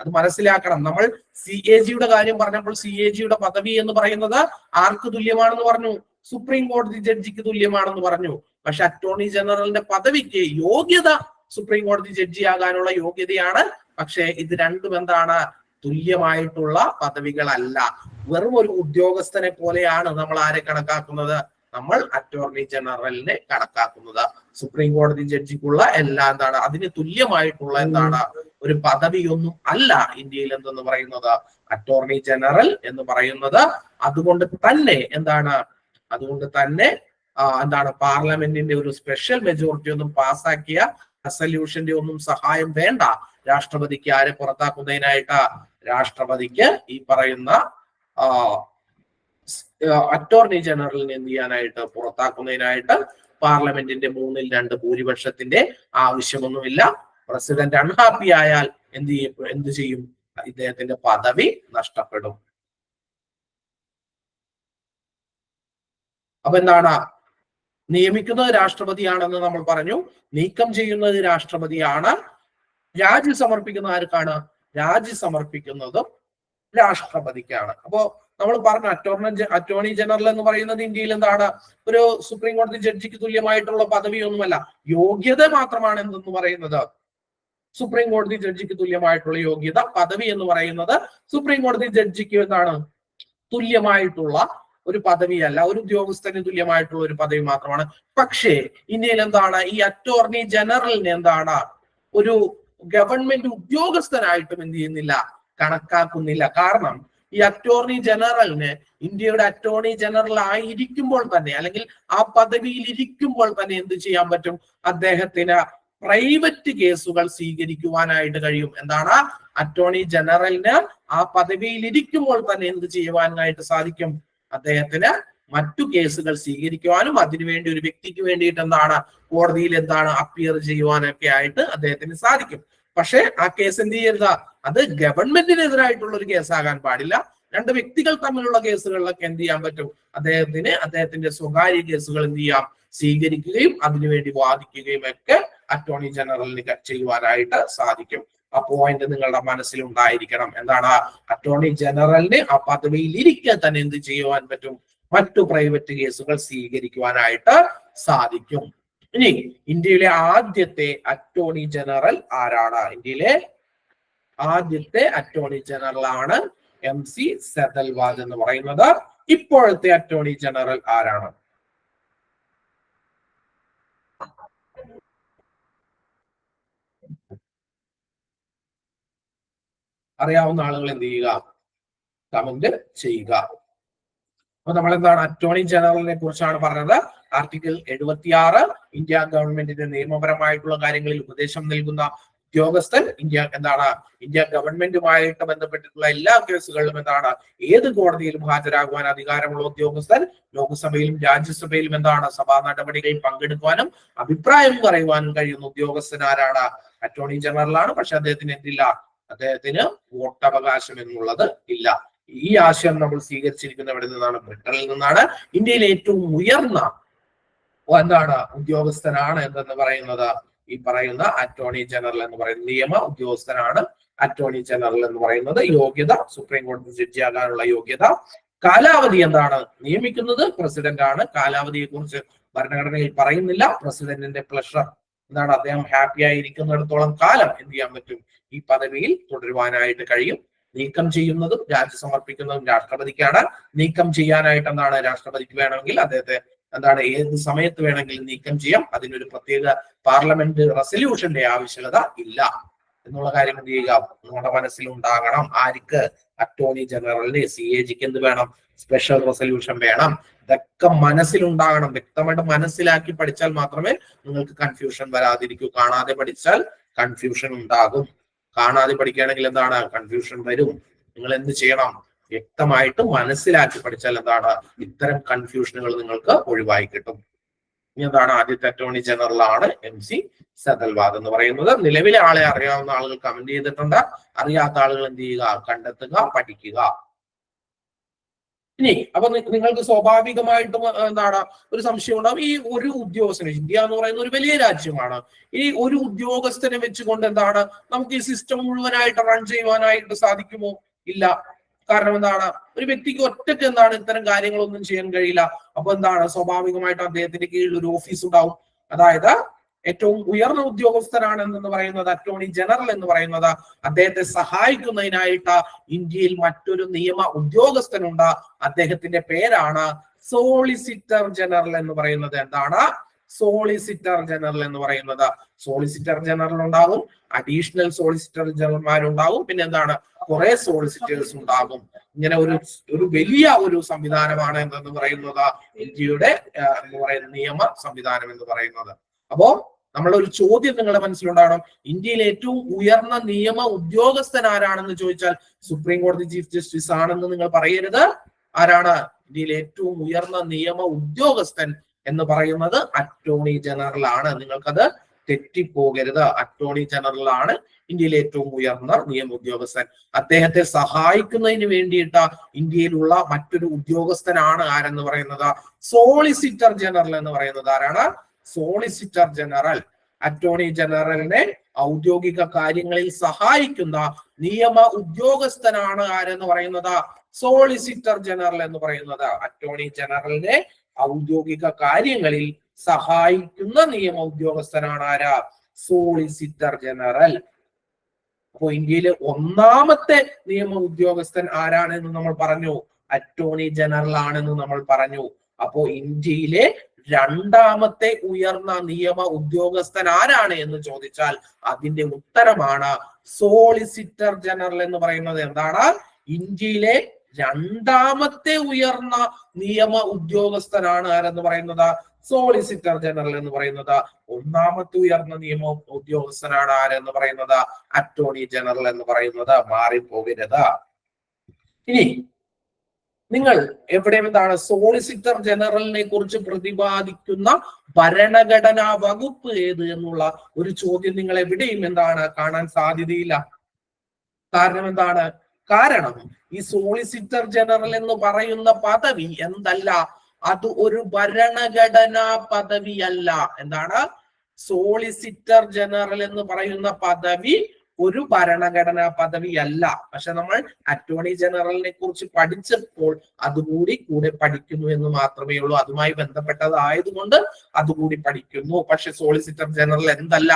അത് മനസ്സിലാക്കണം. നമ്മൾ CAG-യുടെ കാര്യം പറഞ്ഞപ്പോൾ CAG-യുടെ പദവി എന്ന് പറയുന്നത് ആർക്ക് തുല്യമാണെന്ന് പറഞ്ഞു? സുപ്രീം കോടതി ജഡ്ജിക്ക് തുല്യമാണെന്ന് പറഞ്ഞു. പക്ഷെ അറ്റോർണി ജനറലിന്റെ പദവിക്ക് യോഗ്യത സുപ്രീം കോടതി ജഡ്ജി ആകാനുള്ള യോഗ്യതയാണ്. പക്ഷെ ഇത് രണ്ടും എന്താണ്? തുല്യമായിട്ടുള്ള പദവികളല്ല. വെറും ഒരു ഉദ്യോഗസ്ഥനെ പോലെയാണ് നമ്മൾ ആരെ കണക്കാക്കുന്നത്? നമ്മൾ അറ്റോർണി ജനറലിനെ കണക്കാക്കുന്നത്. സുപ്രീം കോടതി ജഡ്ജിക്കുള്ള എല്ലാ എന്താണ് അതിന് തുല്യമായിട്ടുള്ള എന്താണ് ഒരു പദവിയൊന്നും അല്ല ഇന്ത്യയിൽ എന്തെന്ന് പറയുന്നത് അറ്റോർണി ജനറൽ എന്ന് പറയുന്നത്. അതുകൊണ്ട് തന്നെ എന്താണ് പാർലമെന്റിന്റെ ഒരു സ്പെഷ്യൽ മെജോറിറ്റി ഒന്നും പാസ്സാക്കിയ റെസല്യൂഷന്റെ ഒന്നും സഹായം വേണ്ട രാഷ്ട്രപതിക്ക് ആരെ പുറത്താക്കുന്നതിനായിട്ട്. രാഷ്ട്രപതിക്ക് ഈ പറയുന്ന അറ്റോർണി ജനറലിനെ എന്ത് ചെയ്യാനായിട്ട് പുറത്താക്കുന്നതിനായിട്ട് പാർലമെന്റിന്റെ 3/2 ഭൂരിപക്ഷത്തിന്റെ ആവശ്യമൊന്നുമില്ല. പ്രസിഡന്റ് അൺഹാപ്പി ആയാൽ എന്ത് ചെയ്യും? ഇദ്ദേഹത്തിന്റെ പദവി നഷ്ടപ്പെടും. അപ്പൊ എന്താണ്? നിയമിക്കുന്നത് രാഷ്ട്രപതിയാണെന്ന് നമ്മൾ പറഞ്ഞു, നീക്കം ചെയ്യുന്നത് രാഷ്ട്രപതിയാണ്. രാജി സമർപ്പിക്കുന്ന ആർക്കാണ്? രാജി സമർപ്പിക്കുന്നതും രാഷ്ട്രപതിക്കാണ്. അപ്പോ നമ്മൾ പറഞ്ഞു അറ്റോർണി ജനറൽ എന്ന് പറയുന്നത് ഇന്ത്യയിൽ എന്താണ് ഒരു സുപ്രീം കോടതി ജഡ്ജിക്ക് തുല്യമായിട്ടുള്ള പദവിയൊന്നുമല്ല, യോഗ്യത മാത്രമാണ് എന്തെന്ന് പറയുന്നത്. സുപ്രീം കോടതി ജഡ്ജിക്ക് തുല്യമായിട്ടുള്ള യോഗ്യത. പദവി എന്ന് പറയുന്നത് സുപ്രീം കോടതി ജഡ്ജിക്ക് എന്താണ് തുല്യമായിട്ടുള്ള ഒരു പദവിയല്ല, ഒരു ഉദ്യോഗസ്ഥന് തുല്യമായിട്ടുള്ള ഒരു പദവി മാത്രമാണ്. പക്ഷേ ഇന്ത്യയിൽ എന്താണ് ഈ അറ്റോർണി ജനറലിനെ എന്താണ് ഒരു ഗവൺമെന്റ് ഉദ്യോഗസ്ഥനായിട്ടും എന്ത് ചെയ്യുന്നില്ല, കണക്കാക്കുന്നില്ല. കാരണം ഈ അറ്റോർണി ജനറലിന് ഇന്ത്യയുടെ അറ്റോർണി ജനറൽ ആയിരിക്കുമ്പോൾ തന്നെ അല്ലെങ്കിൽ ആ പദവിയിൽ ഇരിക്കുമ്പോൾ തന്നെ എന്ത് ചെയ്യാൻ പറ്റും? അദ്ദേഹത്തിന് പ്രൈവറ്റ് കേസുകൾ സ്വീകരിക്കുവാനായിട്ട് കഴിയും. എന്താണ്? അറ്റോർണി ജനറലിന് ആ പദവിയിൽ ഇരിക്കുമ്പോൾ തന്നെ എന്ത് ചെയ്യുവാനായിട്ട് സാധിക്കും? അദ്ദേഹത്തിന് മറ്റു കേസുകൾ സ്വീകരിക്കുവാനും അതിനുവേണ്ടി ഒരു വ്യക്തിക്ക് വേണ്ടിയിട്ട് എന്താണ് കോടതിയിൽ എന്താണ് അപ്പിയർ ചെയ്യുവാനൊക്കെ ആയിട്ട് അദ്ദേഹത്തിന് സാധിക്കും. പക്ഷെ ആ കേസ് എന്ത് ചെയ്യരുത്? അത് ഗവൺമെന്റിനെതിരായിട്ടുള്ള ഒരു കേസാകാൻ പാടില്ല. രണ്ട് വ്യക്തികൾ തമ്മിലുള്ള കേസുകളിലൊക്കെ എന്ത് ചെയ്യാൻ പറ്റും? അദ്ദേഹത്തിന്റെ സ്വകാര്യ കേസുകൾ എന്ത് ചെയ്യാം? സ്വീകരിക്കുകയും അതിനുവേണ്ടി വാദിക്കുകയും ഒക്കെ അറ്റോർണി ജനറലിന് ചെയ്യുവാനായിട്ട് സാധിക്കും. ആ പോയിന്റ് നിങ്ങളുടെ മനസ്സിലുണ്ടായിരിക്കണം. എന്താണ്? അറ്റോർണി ജനറലിന് ആ പദവിയിൽ ഇരിക്കെ തന്നെ എന്ത് ചെയ്യുവാൻ പറ്റും? മറ്റു പ്രൈവറ്റ് കേസുകൾ സ്വീകരിക്കുവാനായിട്ട് സാധിക്കും. ഇനി ഇന്ത്യയിലെ ആദ്യത്തെ അറ്റോർണി ജനറൽ ആരാണ്? ഇന്ത്യയിലെ ആദ്യത്തെ അറ്റോർണി ജനറൽ ആണ് MC സെതൽവാദ് എന്ന് പറയുന്നത്. ഇപ്പോഴത്തെ അറ്റോർണി ജനറൽ ആരാണ്? അറിയാവുന്ന ആളുകൾ എന്ത് ചെയ്യുക? കമന്റ് ചെയ്യുക. അപ്പൊ നമ്മൾ എന്താണ് അറ്റോർണി ജനറലിനെ കുറിച്ചാണ് പറഞ്ഞത്. ആർട്ടിക്കിൾ 76 ഇന്ത്യ ഗവൺമെന്റിന്റെ നിയമപരമായിട്ടുള്ള കാര്യങ്ങളിൽ ഉപദേശം നൽകുന്ന ഉദ്യോഗസ്ഥൻ. ഇന്ത്യ ഗവൺമെന്റുമായിട്ട് ബന്ധപ്പെട്ടിട്ടുള്ള എല്ലാ കേസുകളിലും ഏത് കോടതിയിലും ഹാജരാകുവാൻ അധികാരമുള്ള ഉദ്യോഗസ്ഥൻ. ലോക്സഭയിലും രാജ്യസഭയിലും സഭാ നടപടികളിൽ പങ്കെടുക്കുവാനും അഭിപ്രായം പറയുവാനും കഴിയുന്ന ഉദ്യോഗസ്ഥൻ ആരാണ്? അറ്റോർണി ജനറലാണ്. പക്ഷെ അദ്ദേഹത്തിന് വോട്ടവകാശം എന്നുള്ളത് ഇല്ല. ഈ ആശയം നമ്മൾ സ്വീകരിച്ചിരിക്കുന്ന എവിടെ നിന്നാണ്? ബ്രിട്ടനിൽ നിന്നാണ്. ഇന്ത്യയിലെ ഏറ്റവും ഉയർന്ന ഉദ്യോഗസ്ഥനാണ് എന്തെന്ന് പറയുന്നത് ഈ പറയുന്ന അറ്റോർണി ജനറൽ എന്ന് പറയുന്ന നിയമ ഉദ്യോഗസ്ഥനാണ് അറ്റോർണി ജനറൽ എന്ന് പറയുന്നത്. യോഗ്യത സുപ്രീം കോടതി ജഡ്ജിയാകാനുള്ള യോഗ്യത. കാലാവധി നിയമിക്കുന്നത് പ്രസിഡന്റ് ആണ്. കാലാവധിയെ കുറിച്ച് ഭരണഘടനയിൽ പറയുന്നില്ല. പ്രസിഡന്റിന്റെ പ്ലഷർ അദ്ദേഹം ഹാപ്പി ആയിരിക്കുന്നിടത്തോളം കാലം എന്ത് ചെയ്യാൻ പറ്റും? ഈ പദവിയിൽ തുടരുവാനായിട്ട് കഴിയും. നീക്കം ചെയ്യുന്നതും രാജി സമർപ്പിക്കുന്നതും രാഷ്ട്രപതിക്കാണ്. നീക്കം ചെയ്യാനായിട്ട് രാഷ്ട്രപതിക്ക് വേണമെങ്കിൽ അദ്ദേഹത്തെ ഏത് സമയത്ത് വേണമെങ്കിലും നീക്കം ചെയ്യാം. അതിനൊരു പ്രത്യേക പാർലമെന്റ് റെസല്യൂഷന്റെ ആവശ്യകത ഇല്ല എന്നുള്ള കാര്യം എന്ത് ചെയ്യുക? നമ്മുടെ മനസ്സിലുണ്ടാകണം. ആർക്ക്? അറ്റോർണി ജനറലിന്. CAGക്ക് എന്ത് വേണം? സ്പെഷ്യൽ റെസല്യൂഷൻ വേണം. ഇതൊക്കെ മനസ്സിലുണ്ടാകണം. വ്യക്തമായിട്ട് മനസ്സിലാക്കി പഠിച്ചാൽ മാത്രമേ നിങ്ങൾക്ക് കൺഫ്യൂഷൻ വരാതിരിക്കൂ. കാണാതെ പഠിച്ചാൽ കൺഫ്യൂഷൻ ഉണ്ടാകും. കാണാതെ പഠിക്കുകയാണെങ്കിൽ കൺഫ്യൂഷൻ വരും. നിങ്ങൾ എന്ത് ചെയ്യണം? വ്യക്തമായിട്ട് മനസ്സിലാക്കി പഠിച്ചാൽ ഇത്തരം കൺഫ്യൂഷനുകൾ നിങ്ങൾക്ക് ഒഴിവായി കിട്ടും. ഇനി ആദ്യത്തെ അറ്റോർണി ജനറൽ ആണ് MC സെതൽവാദ് എന്ന് പറയുന്നത്. നിലവിലെ ആളെ അറിയാവുന്ന ആളുകൾ കമന്റ് ചെയ്തിട്ടുണ്ട്. അറിയാത്ത ആളുകൾ എന്ത് ചെയ്യുക? കണ്ടെത്തുക, പഠിക്കുക. ഇനി അപ്പൊ നിങ്ങൾക്ക് സ്വാഭാവികമായിട്ടും ഒരു സംശയം ഉണ്ടാവും. ഈ ഒരു ഉദ്യോഗസ്ഥന്, ഇന്ത്യ എന്ന് പറയുന്ന ഒരു വലിയ രാജ്യമാണ്, ഈ ഒരു ഉദ്യോഗസ്ഥനെ വെച്ചുകൊണ്ട് നമുക്ക് ഈ സിസ്റ്റം മുഴുവനായിട്ട് റൺ ചെയ്യുവാനായിട്ട് സാധിക്കുമോ? ഇല്ല. കാരണം ഒരു വ്യക്തിക്ക് ഒറ്റയ്ക്ക് ഇത്തരം കാര്യങ്ങളൊന്നും ചെയ്യാൻ കഴിയില്ല. അപ്പൊ സ്വാഭാവികമായിട്ടും അദ്ദേഹത്തിന്റെ കീഴിൽ ഒരു ഓഫീസ് ഉണ്ടാവും. അതായത് ഏറ്റവും ഉയർന്ന ഉദ്യോഗസ്ഥനാണ് എന്ന് പറയുന്നത് അറ്റോർണി ജനറൽ എന്ന് പറയുന്നത്. അദ്ദേഹത്തെ സഹായിക്കുന്നതിനായിട്ട് ഇന്ത്യയിൽ മറ്റൊരു നിയമ ഉദ്യോഗസ്ഥനുണ്ട്. അദ്ദേഹത്തിന്റെ പേരാണ് സോളിസിറ്റർ ജനറൽ എന്ന് പറയുന്നത്. സോളിസിറ്റർ ജനറൽ എന്ന് പറയുന്നത്. സോളിസിറ്റർ ജനറൽ ഉണ്ടാകും, അഡീഷണൽ സോളിസിറ്റർ ജനറൽമാരുണ്ടാകും, പിന്നെ കുറെ സോളിസിറ്റേഴ്സ് ഉണ്ടാകും. ഇങ്ങനെ ഒരു വലിയ ഒരു സംവിധാനമാണ് എന്തെന്ന് പറയുന്നത് ഇന്ത്യയുടെ നിയമ സംവിധാനം എന്ന് പറയുന്നത്. അപ്പോ നമ്മളൊരു ചോദ്യം നിങ്ങളുടെ മനസ്സിലുണ്ടാകണം. ഇന്ത്യയിലെ ഏറ്റവും ഉയർന്ന നിയമ ഉദ്യോഗസ്ഥൻ ആരാണെന്ന് ചോദിച്ചാൽ സുപ്രീം കോടതി ചീഫ് ജസ്റ്റിസ് ആണെന്ന് നിങ്ങൾ പറയരുത്. ആരാണ് ഇന്ത്യയിലെ ഏറ്റവും ഉയർന്ന നിയമ ഉദ്യോഗസ്ഥൻ എന്ന് പറയുന്നത്? അറ്റോർണി ജനറൽ ആണ്. നിങ്ങൾക്കത് തെറ്റിപ്പോകരുത്. അറ്റോർണി ജനറൽ ആണ് ഇന്ത്യയിലെ ഏറ്റവും ഉയർന്ന നിയമ ഉദ്യോഗസ്ഥൻ. അദ്ദേഹത്തെ സഹായിക്കുന്നതിന് വേണ്ടിയിട്ട് ഇന്ത്യയിലുള്ള മറ്റൊരു ഉദ്യോഗസ്ഥനാണ് ആരെന്ന് പറയുന്നത്? സോളിസിറ്റർ ജനറൽ എന്ന് പറയുന്നത്. ആരാണ്? Solicitor general. അറ്റോർണി ജനറലിനെ ഔദ്യോഗിക കാര്യങ്ങളിൽ സഹായിക്കുന്ന നിയമ ഉദ്യോഗസ്ഥനാണ് ആരെന്ന് പറയുന്നത്? സോളിസിറ്റർ ജനറൽ എന്ന് പറയുന്നത്. അറ്റോർണി ജനറലിനെ ഔദ്യോഗിക കാര്യങ്ങളിൽ സഹായിക്കുന്ന നിയമ ഉദ്യോഗസ്ഥനാണ് ആരാ? Solicitor general. അപ്പോ ഇന്ത്യയിലെ ഒന്നാമത്തെ നിയമ ഉദ്യോഗസ്ഥൻ ആരാണെന്ന് നമ്മൾ പറഞ്ഞു? അറ്റോർണി ജനറൽ ആണെന്ന് നമ്മൾ പറഞ്ഞു. അപ്പോ ഇന്ത്യയിലെ രണ്ടാമത്തെ ഉയർന്ന നിയമ ഉദ്യോഗസ്ഥൻ ആരാണ് എന്ന് ചോദിച്ചാൽ അതിന്റെ ഉത്തരമാണ് സോളിസിറ്റർ ജനറൽ എന്ന് പറയുന്നത്. ഇന്ത്യയിലെ രണ്ടാമത്തെ ഉയർന്ന നിയമ ഉദ്യോഗസ്ഥനാണ് ആരെന്ന് പറയുന്നത്? സോളിസിറ്റർ ജനറൽ എന്ന് പറയുന്നത്. ഒന്നാമത്തെ ഉയർന്ന നിയമ ഉദ്യോഗസ്ഥനാണ് ആരെന്ന് പറയുന്നത്? അറ്റോർണി ജനറൽ എന്ന് പറയുന്നത്. മാറിപ്പോകരുത്. ഇനി നിങ്ങൾ എവിടെയും സോളിസിറ്റർ ജനറലിനെ കുറിച്ച് പ്രതിപാദിക്കുന്ന ഭരണഘടനാ വകുപ്പ് ഏത് എന്നുള്ള ഒരു ചോദ്യം നിങ്ങൾ എവിടെയും കാണാൻ സാധ്യതയില്ല. കാരണം കാരണം ഈ സോളിസിറ്റർ ജനറൽ എന്ന് പറയുന്ന പദവി അത് ഒരു ഭരണഘടനാ പദവിയല്ല. സോളിസിറ്റർ ജനറൽ എന്ന് പറയുന്ന പദവി ഒരു ഭരണഘടനാ പദവിയല്ല. പക്ഷെ നമ്മൾ അറ്റോർണി ജനറലിനെ കുറിച്ച് പഠിച്ചപ്പോൾ അതുകൂടി കൂടെ പഠിക്കുന്നു എന്ന് മാത്രമേ ഉള്ളൂ. അതുമായി ബന്ധപ്പെട്ടതായതുകൊണ്ട് അതുകൂടി പഠിക്കുന്നു. പക്ഷെ സോളിസിറ്റർ ജനറൽ എന്തല്ല,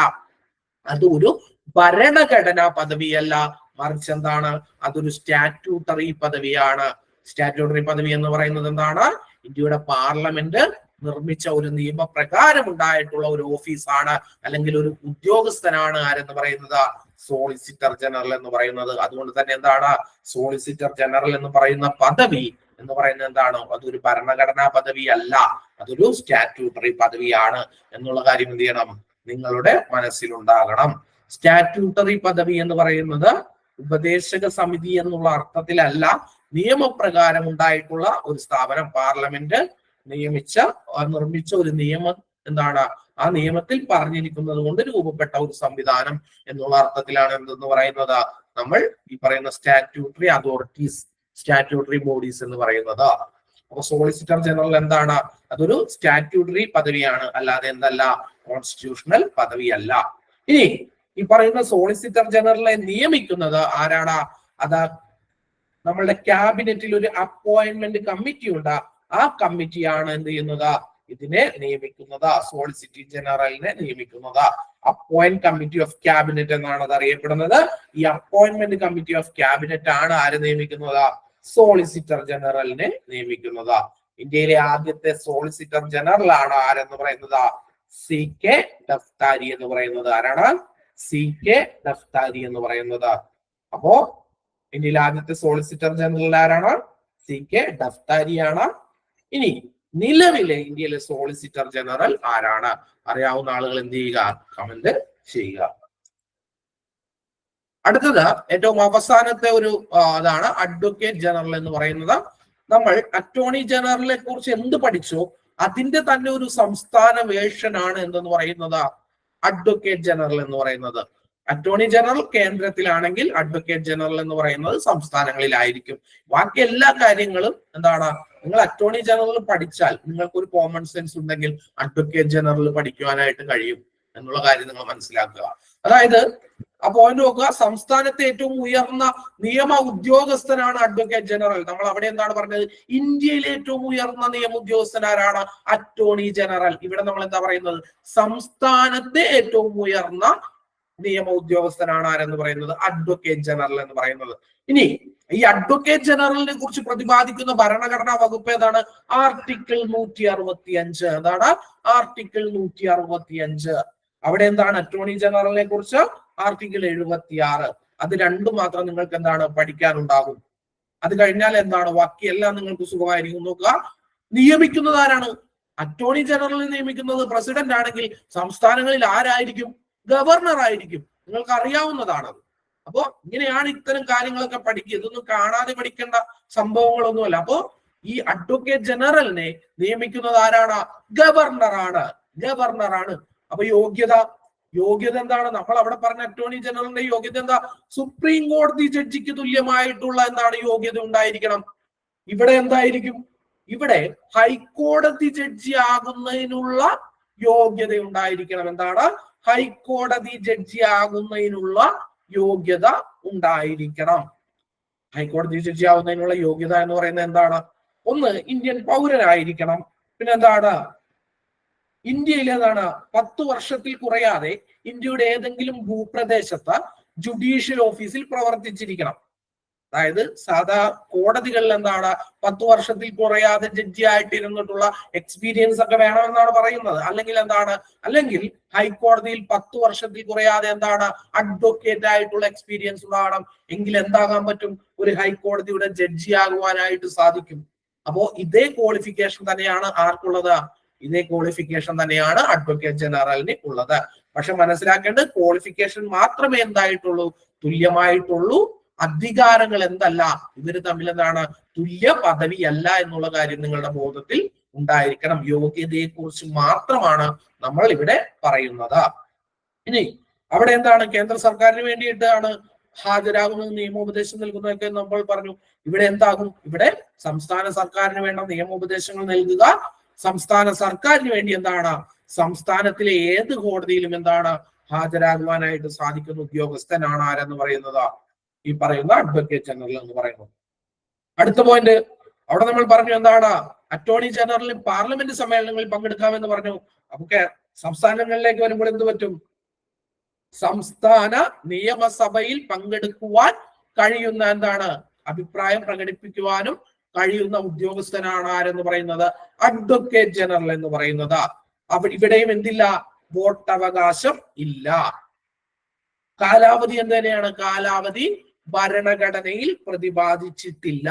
അത് ഒരു ഭരണഘടനാ പദവിയല്ല, മറിച്ച് എന്താണ്, അതൊരു സ്റ്റാറ്റ്യൂട്ടറി പദവിയാണ്. സ്റ്റാറ്റ്യൂട്ടറി പദവി എന്ന് പറയുന്നത് എന്താണ്? ഇന്ത്യയുടെ പാർലമെന്റ് നിർമ്മിച്ച ഒരു നിയമപ്രകാരം ഉണ്ടായിട്ടുള്ള ഒരു ഓഫീസാണ്, അല്ലെങ്കിൽ ഒരു ഉദ്യോഗസ്ഥനാണ് ആരെന്ന് പറയുന്നത്? സോളിസിറ്റർ ജനറൽ എന്ന് പറയുന്നത്. അതുകൊണ്ട് തന്നെ എന്താണ്, സോളിസിറ്റർ ജനറൽ എന്ന് പറയുന്ന പദവി എന്ന് പറയുന്നത് എന്താണ്? അതൊരു ഭരണഘടനാ പദവി അല്ല, അതൊരു സ്റ്റാറ്റ്യൂട്ടറി പദവിയാണ് എന്നുള്ള കാര്യം എന്ത് ചെയ്യണം, നിങ്ങളുടെ മനസ്സിലുണ്ടാകണം. സ്റ്റാറ്റ്യൂട്ടറി പദവി എന്ന് പറയുന്നത് ഉപദേശക സമിതി എന്നുള്ള അർത്ഥത്തിലല്ല, നിയമപ്രകാരം ഉണ്ടായിട്ടുള്ള ഒരു സ്ഥാപനം, പാർലമെന്റ് നിർമ്മിച്ച ഒരു നിയമം എന്താണ്, ആ നിയമത്തിൽ പറഞ്ഞിരിക്കുന്നത് കൊണ്ട് രൂപപ്പെട്ട ഒരു സംവിധാനം എന്നുള്ള അർത്ഥത്തിലാണ് എന്തെന്ന് പറയുന്നത് നമ്മൾ ഈ പറയുന്ന സ്റ്റാറ്റ്യൂട്ടറി അതോറിറ്റീസ്, സ്റ്റാറ്റ്യൂട്ടറി ബോഡീസ് എന്ന് പറയുന്നത്. അപ്പൊ സോളിസിറ്റർ ജനറൽ എന്താണ്? അതൊരു സ്റ്റാറ്റ്യൂട്ടറി പദവിയാണ്, അല്ലാതെ എന്തല്ല, കോൺസ്റ്റിറ്റ്യൂഷണൽ പദവിയല്ല. ഇനി ഈ പറയുന്ന സോളിസിറ്റർ ജനറലെ നിയമിക്കുന്നത് ആരാണ്? അത് നമ്മളുടെ ക്യാബിനറ്റിൽ ഒരു അപ്പോയിന്റ്മെന്റ് കമ്മിറ്റി ഉണ്ട്. ആ കമ്മിറ്റിയാണ് എന്ത് ചെയ്യുന്നത്, ഇതിനെ നിയമിക്കുന്നത്, സോളിസിറ്റർ ജനറലിനെ നിയമിക്കുന്നത്. അപ്പോയിന്റ് കമ്മിറ്റി ഓഫ് ക്യാബിനറ്റ് എന്നാണ് അത് അറിയപ്പെടുന്നത്. ഈ അപ്പോയിന്റ്മെന്റ് കമ്മിറ്റി ഓഫ് ക്യാബിനറ്റ് ആണ് ആര് നിയമിക്കുന്നത്? സോളിസിറ്റർ ജനറലിനെ നിയമിക്കുന്നത്. ഇന്ത്യയിലെ ആദ്യത്തെ സോളിസിറ്റർ ജനറൽ ആണ് ആരെന്ന് പറയുന്നത്? CK ദഫ്താരി എന്ന് പറയുന്നത്. ആരാണ്? CK ദഫ്താരി എന്ന് പറയുന്നത്. അപ്പോ ഇന്ത്യയിലെ ആദ്യത്തെ സോളിസിറ്റർ ജനറൽ ആരാണ്? CK ദഫ്താരിയാണ്. ഇനി നിലവിലെ ഇന്ത്യയിലെ സോളിസിറ്റർ ജനറൽ ആരാണ്? അറിയാവുന്ന ആളുകൾ എന്ത് ചെയ്യുക, കമന്റ് ചെയ്യുക. അടുത്തത് ഏറ്റവും അവസാനത്തെ ഒരു അതാണ് അഡ്വക്കേറ്റ് ജനറൽ എന്ന് പറയുന്നത്. നമ്മൾ അറ്റോർണി ജനറലിനെ കുറിച്ച് എന്ത് പഠിച്ചോ അതിന്റെ തന്നെ ഒരു സംസ്ഥാന വേർഷൻ ആണ് എന്തെന്ന് പറയുന്നത് അഡ്വക്കേറ്റ് ജനറൽ എന്ന് പറയുന്നത്. അറ്റോർണി ജനറൽ കേന്ദ്രത്തിലാണെങ്കിൽ അഡ്വക്കേറ്റ് ജനറൽ എന്ന് പറയുന്നത് സംസ്ഥാനങ്ങളിലായിരിക്കും. ബാക്കി എല്ലാ കാര്യങ്ങളും എന്താണ്, നിങ്ങൾ അറ്റോർണി ജനറൽ പഠിച്ചാൽ നിങ്ങൾക്ക് ഒരു കോമൺ സെൻസ് ഉണ്ടെങ്കിൽ അഡ്വക്കേറ്റ് ജനറൽ പഠിക്കുവാനായിട്ട് കഴിയും എന്നുള്ള കാര്യം നിങ്ങൾ മനസ്സിലാക്കുക. അതായത് ആ പോയിന്റ് നോക്കുക, സംസ്ഥാനത്തെ ഏറ്റവും ഉയർന്ന നിയമ ഉദ്യോഗസ്ഥനാണ് അഡ്വക്കേറ്റ് ജനറൽ. നമ്മൾ അവിടെ എന്താണ് പറഞ്ഞത്? ഇന്ത്യയിലെ ഏറ്റവും ഉയർന്ന നിയമ ഉദ്യോഗസ്ഥൻ ആരാണ്? Attorney general. ഇവിടെ നമ്മൾ എന്താ പറയുന്നത്? സംസ്ഥാനത്തെ ഏറ്റവും ഉയർന്ന നിയമ ഉദ്യോഗസ്ഥനാണ് ആരെന്ന് പറയുന്നത്? അഡ്വക്കേറ്റ് ജനറൽ എന്ന് പറയുന്നത്. ഇനി ഈ അഡ്വക്കേറ്റ് ജനറലിനെ കുറിച്ച് പ്രതിപാദിക്കുന്ന ഭരണഘടനാ വകുപ്പ് ഏതാണ്? ആർട്ടിക്കിൾ 165. എന്താണ് ആർട്ടിക്കിൾ 165? അവിടെ എന്താണ് അറ്റോർണി ജനറലിനെ കുറിച്ച്? ആർട്ടിക്കിൾ 76. അത് രണ്ടും മാത്രം നിങ്ങൾക്ക് എന്താണ് പഠിക്കാനുണ്ടാകും. അത് കഴിഞ്ഞാൽ എന്താണ് ബാക്കിയെല്ലാം നിങ്ങൾക്ക് സുഖമായിരിക്കും. നോക്കുക, നിയമിക്കുന്നത് ആരാണ്? അറ്റോർണി ജനറലിനെ നിയമിക്കുന്നത് പ്രസിഡന്റ് ആണെങ്കിൽ സംസ്ഥാനങ്ങളിൽ ആരായിരിക്കും? ഗവർണർ ആയിരിക്കും. നിങ്ങൾക്ക് അറിയാവുന്നതാണത്. അപ്പോ ഇങ്ങനെയാണ് ഇത്തരം കാര്യങ്ങളൊക്കെ പഠിക്കുക. ഇതൊന്നും കാണാതെ പഠിക്കേണ്ട സംഭവങ്ങളൊന്നുമല്ല. അപ്പോ ഈ അഡ്വക്കേറ്റ് ജനറലിനെ നിയമിക്കുന്നത് ആരാണ്? ഗവർണറാണ്. ഗവർണറാണ്. അപ്പൊ യോഗ്യത എന്താണ്? നമ്മൾ അവിടെ പറഞ്ഞ അറ്റോർണി ജനറലിന്റെ യോഗ്യത എന്താ? സുപ്രീം കോടതി ജഡ്ജിക്ക് തുല്യമായിട്ടുള്ള എന്താണ് യോഗ്യത ഉണ്ടായിരിക്കണം. ഇവിടെ എന്തായിരിക്കും? ഇവിടെ ഹൈക്കോടതി ജഡ്ജി ആകുന്നതിനുള്ള യോഗ്യത ഉണ്ടായിരിക്കണം. എന്താണ്? ഹൈക്കോടതി ജഡ്ജി ആകുന്നതിനുള്ള യോഗ്യത ഉണ്ടായിരിക്കണം. ഹൈക്കോടതി ജഡ്ജി ആവുന്നതിനുള്ള യോഗ്യത എന്ന് പറയുന്നത് എന്താണ്? ഒന്ന്, ഇന്ത്യൻ പൗരനായിരിക്കണം. പിന്നെ എന്താണ്? ഇന്ത്യയിൽ ഏതാണ് 10 വർഷത്തിൽ കുറയാതെ ഇന്ത്യയുടെ ഏതെങ്കിലും ഭൂപ്രദേശത്ത് ജുഡീഷ്യൽ ഓഫീസിൽ പ്രവർത്തിച്ചിരിക്കണം. അതായത് സാധാ കോടതികളിൽ എന്താണ് 10 വർഷത്തിൽ കുറയാതെ ജഡ്ജി ആയിട്ടിരുന്നിട്ടുള്ള എക്സ്പീരിയൻസ് ഒക്കെ വേണമെന്നാണ് പറയുന്നത്. അല്ലെങ്കിൽ ഹൈക്കോടതിയിൽ 10 വർഷത്തിൽ കുറയാതെ എന്താണ് അഡ്വക്കേറ്റ് ആയിട്ടുള്ള എക്സ്പീരിയൻസ് ഉണ്ടാകണം. എങ്കിൽ എന്താകാൻ പറ്റും? ഒരു ഹൈക്കോടതിയുടെ ജഡ്ജി ആകുവാനായിട്ട് സാധിക്കും. അപ്പോ ഇതേ ക്വാളിഫിക്കേഷൻ തന്നെയാണ് ആർക്കുള്ളത്? ഇതേ ക്വാളിഫിക്കേഷൻ തന്നെയാണ് അഡ്വക്കേറ്റ് ജനറലിന് ഉള്ളത്. പക്ഷെ മനസ്സിലാക്കേണ്ടത് ക്വാളിഫിക്കേഷൻ മാത്രമേ എന്തായിട്ടുള്ളൂ? തുല്യമായിട്ടുള്ളൂ. അധികാരങ്ങൾ എന്തല്ല, ഇവര് തമ്മിൽ എന്താണ് തുല്യ പദവിയല്ല എന്നുള്ള കാര്യം നിങ്ങളുടെ ബോധത്തിൽ ഉണ്ടായിരിക്കണം. യോഗ്യതയെ കുറിച്ച് മാത്രമാണ് നമ്മൾ ഇവിടെ പറയുന്നത്. ഇനി അവിടെ എന്താണ് കേന്ദ്ര സർക്കാരിന് വേണ്ടിയിട്ടാണ് ഹാജരാകുന്നത്, നിയമോപദേശം നൽകുന്നതൊക്കെ നമ്മൾ പറഞ്ഞു. ഇവിടെ എന്താകും? ഇവിടെ സംസ്ഥാന സർക്കാരിന് വേണ്ട നിയമോപദേശങ്ങൾ നൽകുക. സംസ്ഥാന സർക്കാരിന് വേണ്ടി എന്താണ് സംസ്ഥാനത്തിലെ ഏത് കോടതിയിലും എന്താണ് ഹാജരാകുവാനായിട്ട് സാധിക്കുന്ന ഉദ്യോഗസ്ഥനാണ് ആരെന്ന് പറയുന്നത്? ഈ പറയുന്ന അഡ്വക്കേറ്റ് ജനറൽ എന്ന് പറയുന്നത്. അടുത്ത പോയിന്റ് അവിടെ നമ്മൾ പറഞ്ഞു എന്താണ്? അറ്റോർണി ജനറൽ പാർലമെന്റ് സമ്മേളനങ്ങളിൽ പങ്കെടുക്കാമെന്ന് പറഞ്ഞു. നമുക്ക് സംസ്ഥാനങ്ങളിലേക്ക് വരുമ്പോൾ എന്ത് പറ്റും? സംസ്ഥാന നിയമസഭയിൽ പങ്കെടുക്കുവാൻ കഴിയുന്ന എന്താണ് അഭിപ്രായം പ്രകടിപ്പിക്കുവാനും കഴിയുന്ന ഉദ്യോഗസ്ഥനാണ് ആരെന്ന് പറയുന്നത്? അഡ്വക്കേറ്റ് ജനറൽ എന്ന് പറയുന്നത്. ഇവിടെയും എന്തില്ല? വോട്ടവകാശം ഇല്ല. കാലാവധി എന്ത് തന്നെയാണ്? കാലാവധി ഭരണഘടനയിൽ പ്രതിപാദിച്ചിട്ടില്ല.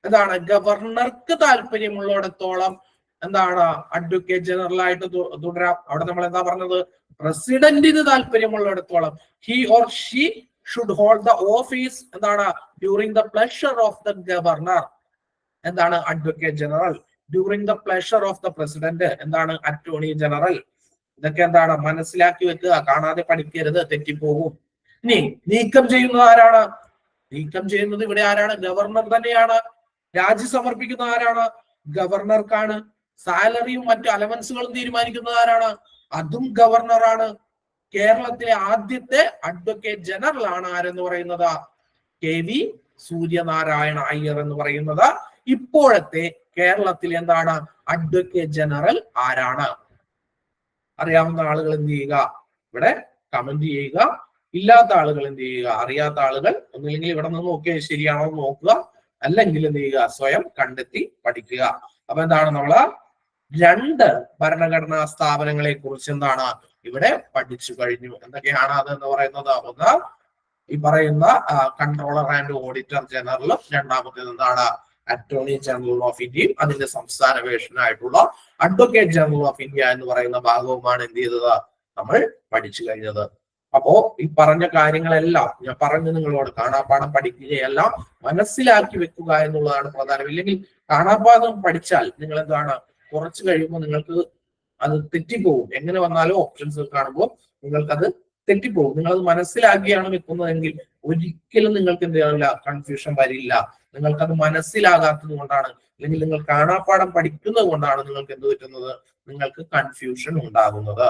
എന്താണ്? ഗവർണർക്ക് താല്പര്യമുള്ളിടത്തോളം എന്താണ് അഡ്വക്കേറ്റ് ജനറൽ ആയിട്ട് തുടരാം. അവിടെ നമ്മൾ എന്താ പറഞ്ഞത്? പ്രസിഡന്റിന് താല്പര്യമുള്ളിടത്തോളം he or she should hold the office എന്താണ്? During the pleasure of the governor എന്താണ്? Advocate general. During the pleasure of the president എന്താണ്? Attorney general. ഇതൊക്കെ എന്താണ്? മനസ്സിലാക്കി വെക്കുക. കാണാതെ പഠിക്കരുത്, തെറ്റിപ്പോകും. ഇനി നീക്കം ചെയ്യുന്നത് ആരാണ്? നീക്കം ചെയ്യുന്നത് ഇവിടെ ആരാണ്? ഗവർണർ തന്നെയാണ്. രാജി സമർപ്പിക്കുന്ന ആരാണ്? ഗവർണർക്കാണ്. സാലറിയും മറ്റു അലവൻസുകളും തീരുമാനിക്കുന്നത് ആരാണ്? അതും ഗവർണറാണ്. കേരളത്തിലെ ആദ്യത്തെ അഡ്വക്കേറ്റ് ജനറൽ ആണ് ആരെന്ന് പറയുന്നത്? KV സൂര്യനാരായണ അയ്യർ എന്ന് പറയുന്നത്. ഇപ്പോഴത്തെ കേരളത്തിൽ എന്താണ് അഡ്വക്കേറ്റ് ജനറൽ ആരാണ്? അറിയാവുന്ന ആളുകൾ എന്ത് ചെയ്യുക? ഇവിടെ കമന്റ് ചെയ്യുക. ഇല്ലാത്ത ആളുകൾ എന്ത് ചെയ്യുക? അറിയാത്ത ആളുകൾ ഒന്നില്ലെങ്കിൽ ഇവിടെ നിന്ന് നോക്കിയാൽ ശരിയാണോ എന്ന് നോക്കുക, അല്ലെങ്കിൽ എന്ത് ചെയ്യുക? സ്വയം കണ്ടെത്തി പഠിക്കുക. അപ്പൊ എന്താണ്? നമ്മള് 2 ഭരണഘടനാ സ്ഥാപനങ്ങളെ കുറിച്ച് എന്താണ് ഇവിടെ പഠിച്ചു കഴിഞ്ഞു. എന്തൊക്കെയാണ് അത് എന്ന് പറയുന്നത്? ഒന്ന് ഈ പറയുന്ന കൺട്രോളർ ആൻഡ് ഓഡിറ്റർ ജനറലും, രണ്ടാമത്തേത് എന്താണ്? അറ്റോർണി ജനറൽ ഓഫ് ഇന്ത്യയും അതിന്റെ സംസ്ഥാന വേഷനായിട്ടുള്ള അഡ്വക്കേറ്റ് ജനറൽ ഓഫ് ഇന്ത്യ എന്ന് പറയുന്ന ഭാഗവുമാണ് എന്ത് ചെയ്തത്? നമ്മൾ പഠിച്ചു കഴിഞ്ഞത്. അപ്പോ ഈ പറഞ്ഞ കാര്യങ്ങളെല്ലാം ഞാൻ പറഞ്ഞു നിങ്ങളോട് കാണാപ്പാഠം പഠിക്കുകയല്ല, മനസ്സിലാക്കി വെക്കുക എന്നുള്ളതാണ് പ്രധാനം. ഇല്ലെങ്കിൽ കാണാപ്പാഠം പഠിച്ചാൽ നിങ്ങൾ എന്താണ് കുറച്ച് കഴിയുമ്പോൾ നിങ്ങൾക്ക് അത് തെറ്റിപ്പോകും. എങ്ങനെ വന്നാലും ഓപ്ഷൻസ് കാണുമ്പോൾ നിങ്ങൾക്കത് തെറ്റിപ്പോകും. നിങ്ങളത് മനസ്സിലാക്കിയാണ് വെക്കുന്നതെങ്കിൽ ഒരിക്കലും നിങ്ങൾക്ക് എന്ത് ചെയ്യാനില്ല? കൺഫ്യൂഷൻ വരില്ല. നിങ്ങൾക്കത് മനസ്സിലാകാത്തത് കൊണ്ടാണ്, അല്ലെങ്കിൽ നിങ്ങൾ കാണാപ്പാഠം പഠിക്കുന്നത് കൊണ്ടാണ് നിങ്ങൾക്ക് എന്ത് പറ്റുന്നത്? നിങ്ങൾക്ക് കൺഫ്യൂഷൻ ഉണ്ടാകുന്നത്.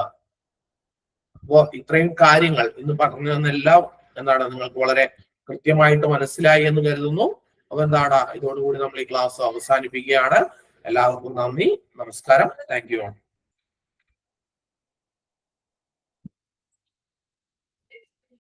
അപ്പോ ഇത്രയും കാര്യങ്ങൾ ഇന്ന് പറഞ്ഞതെല്ലാം എന്താണ് നിങ്ങൾക്ക് വളരെ കൃത്യമായിട്ട് മനസ്സിലായി എന്ന് കരുതുന്നു. അപ്പൊ എന്താണ് ഇതോടുകൂടി നമ്മൾ ഈ ക്ലാസ് അവസാനിപ്പിക്കുകയാണ്. എല്ലാവർക്കും നന്ദി, നമസ്കാരം. Thank you.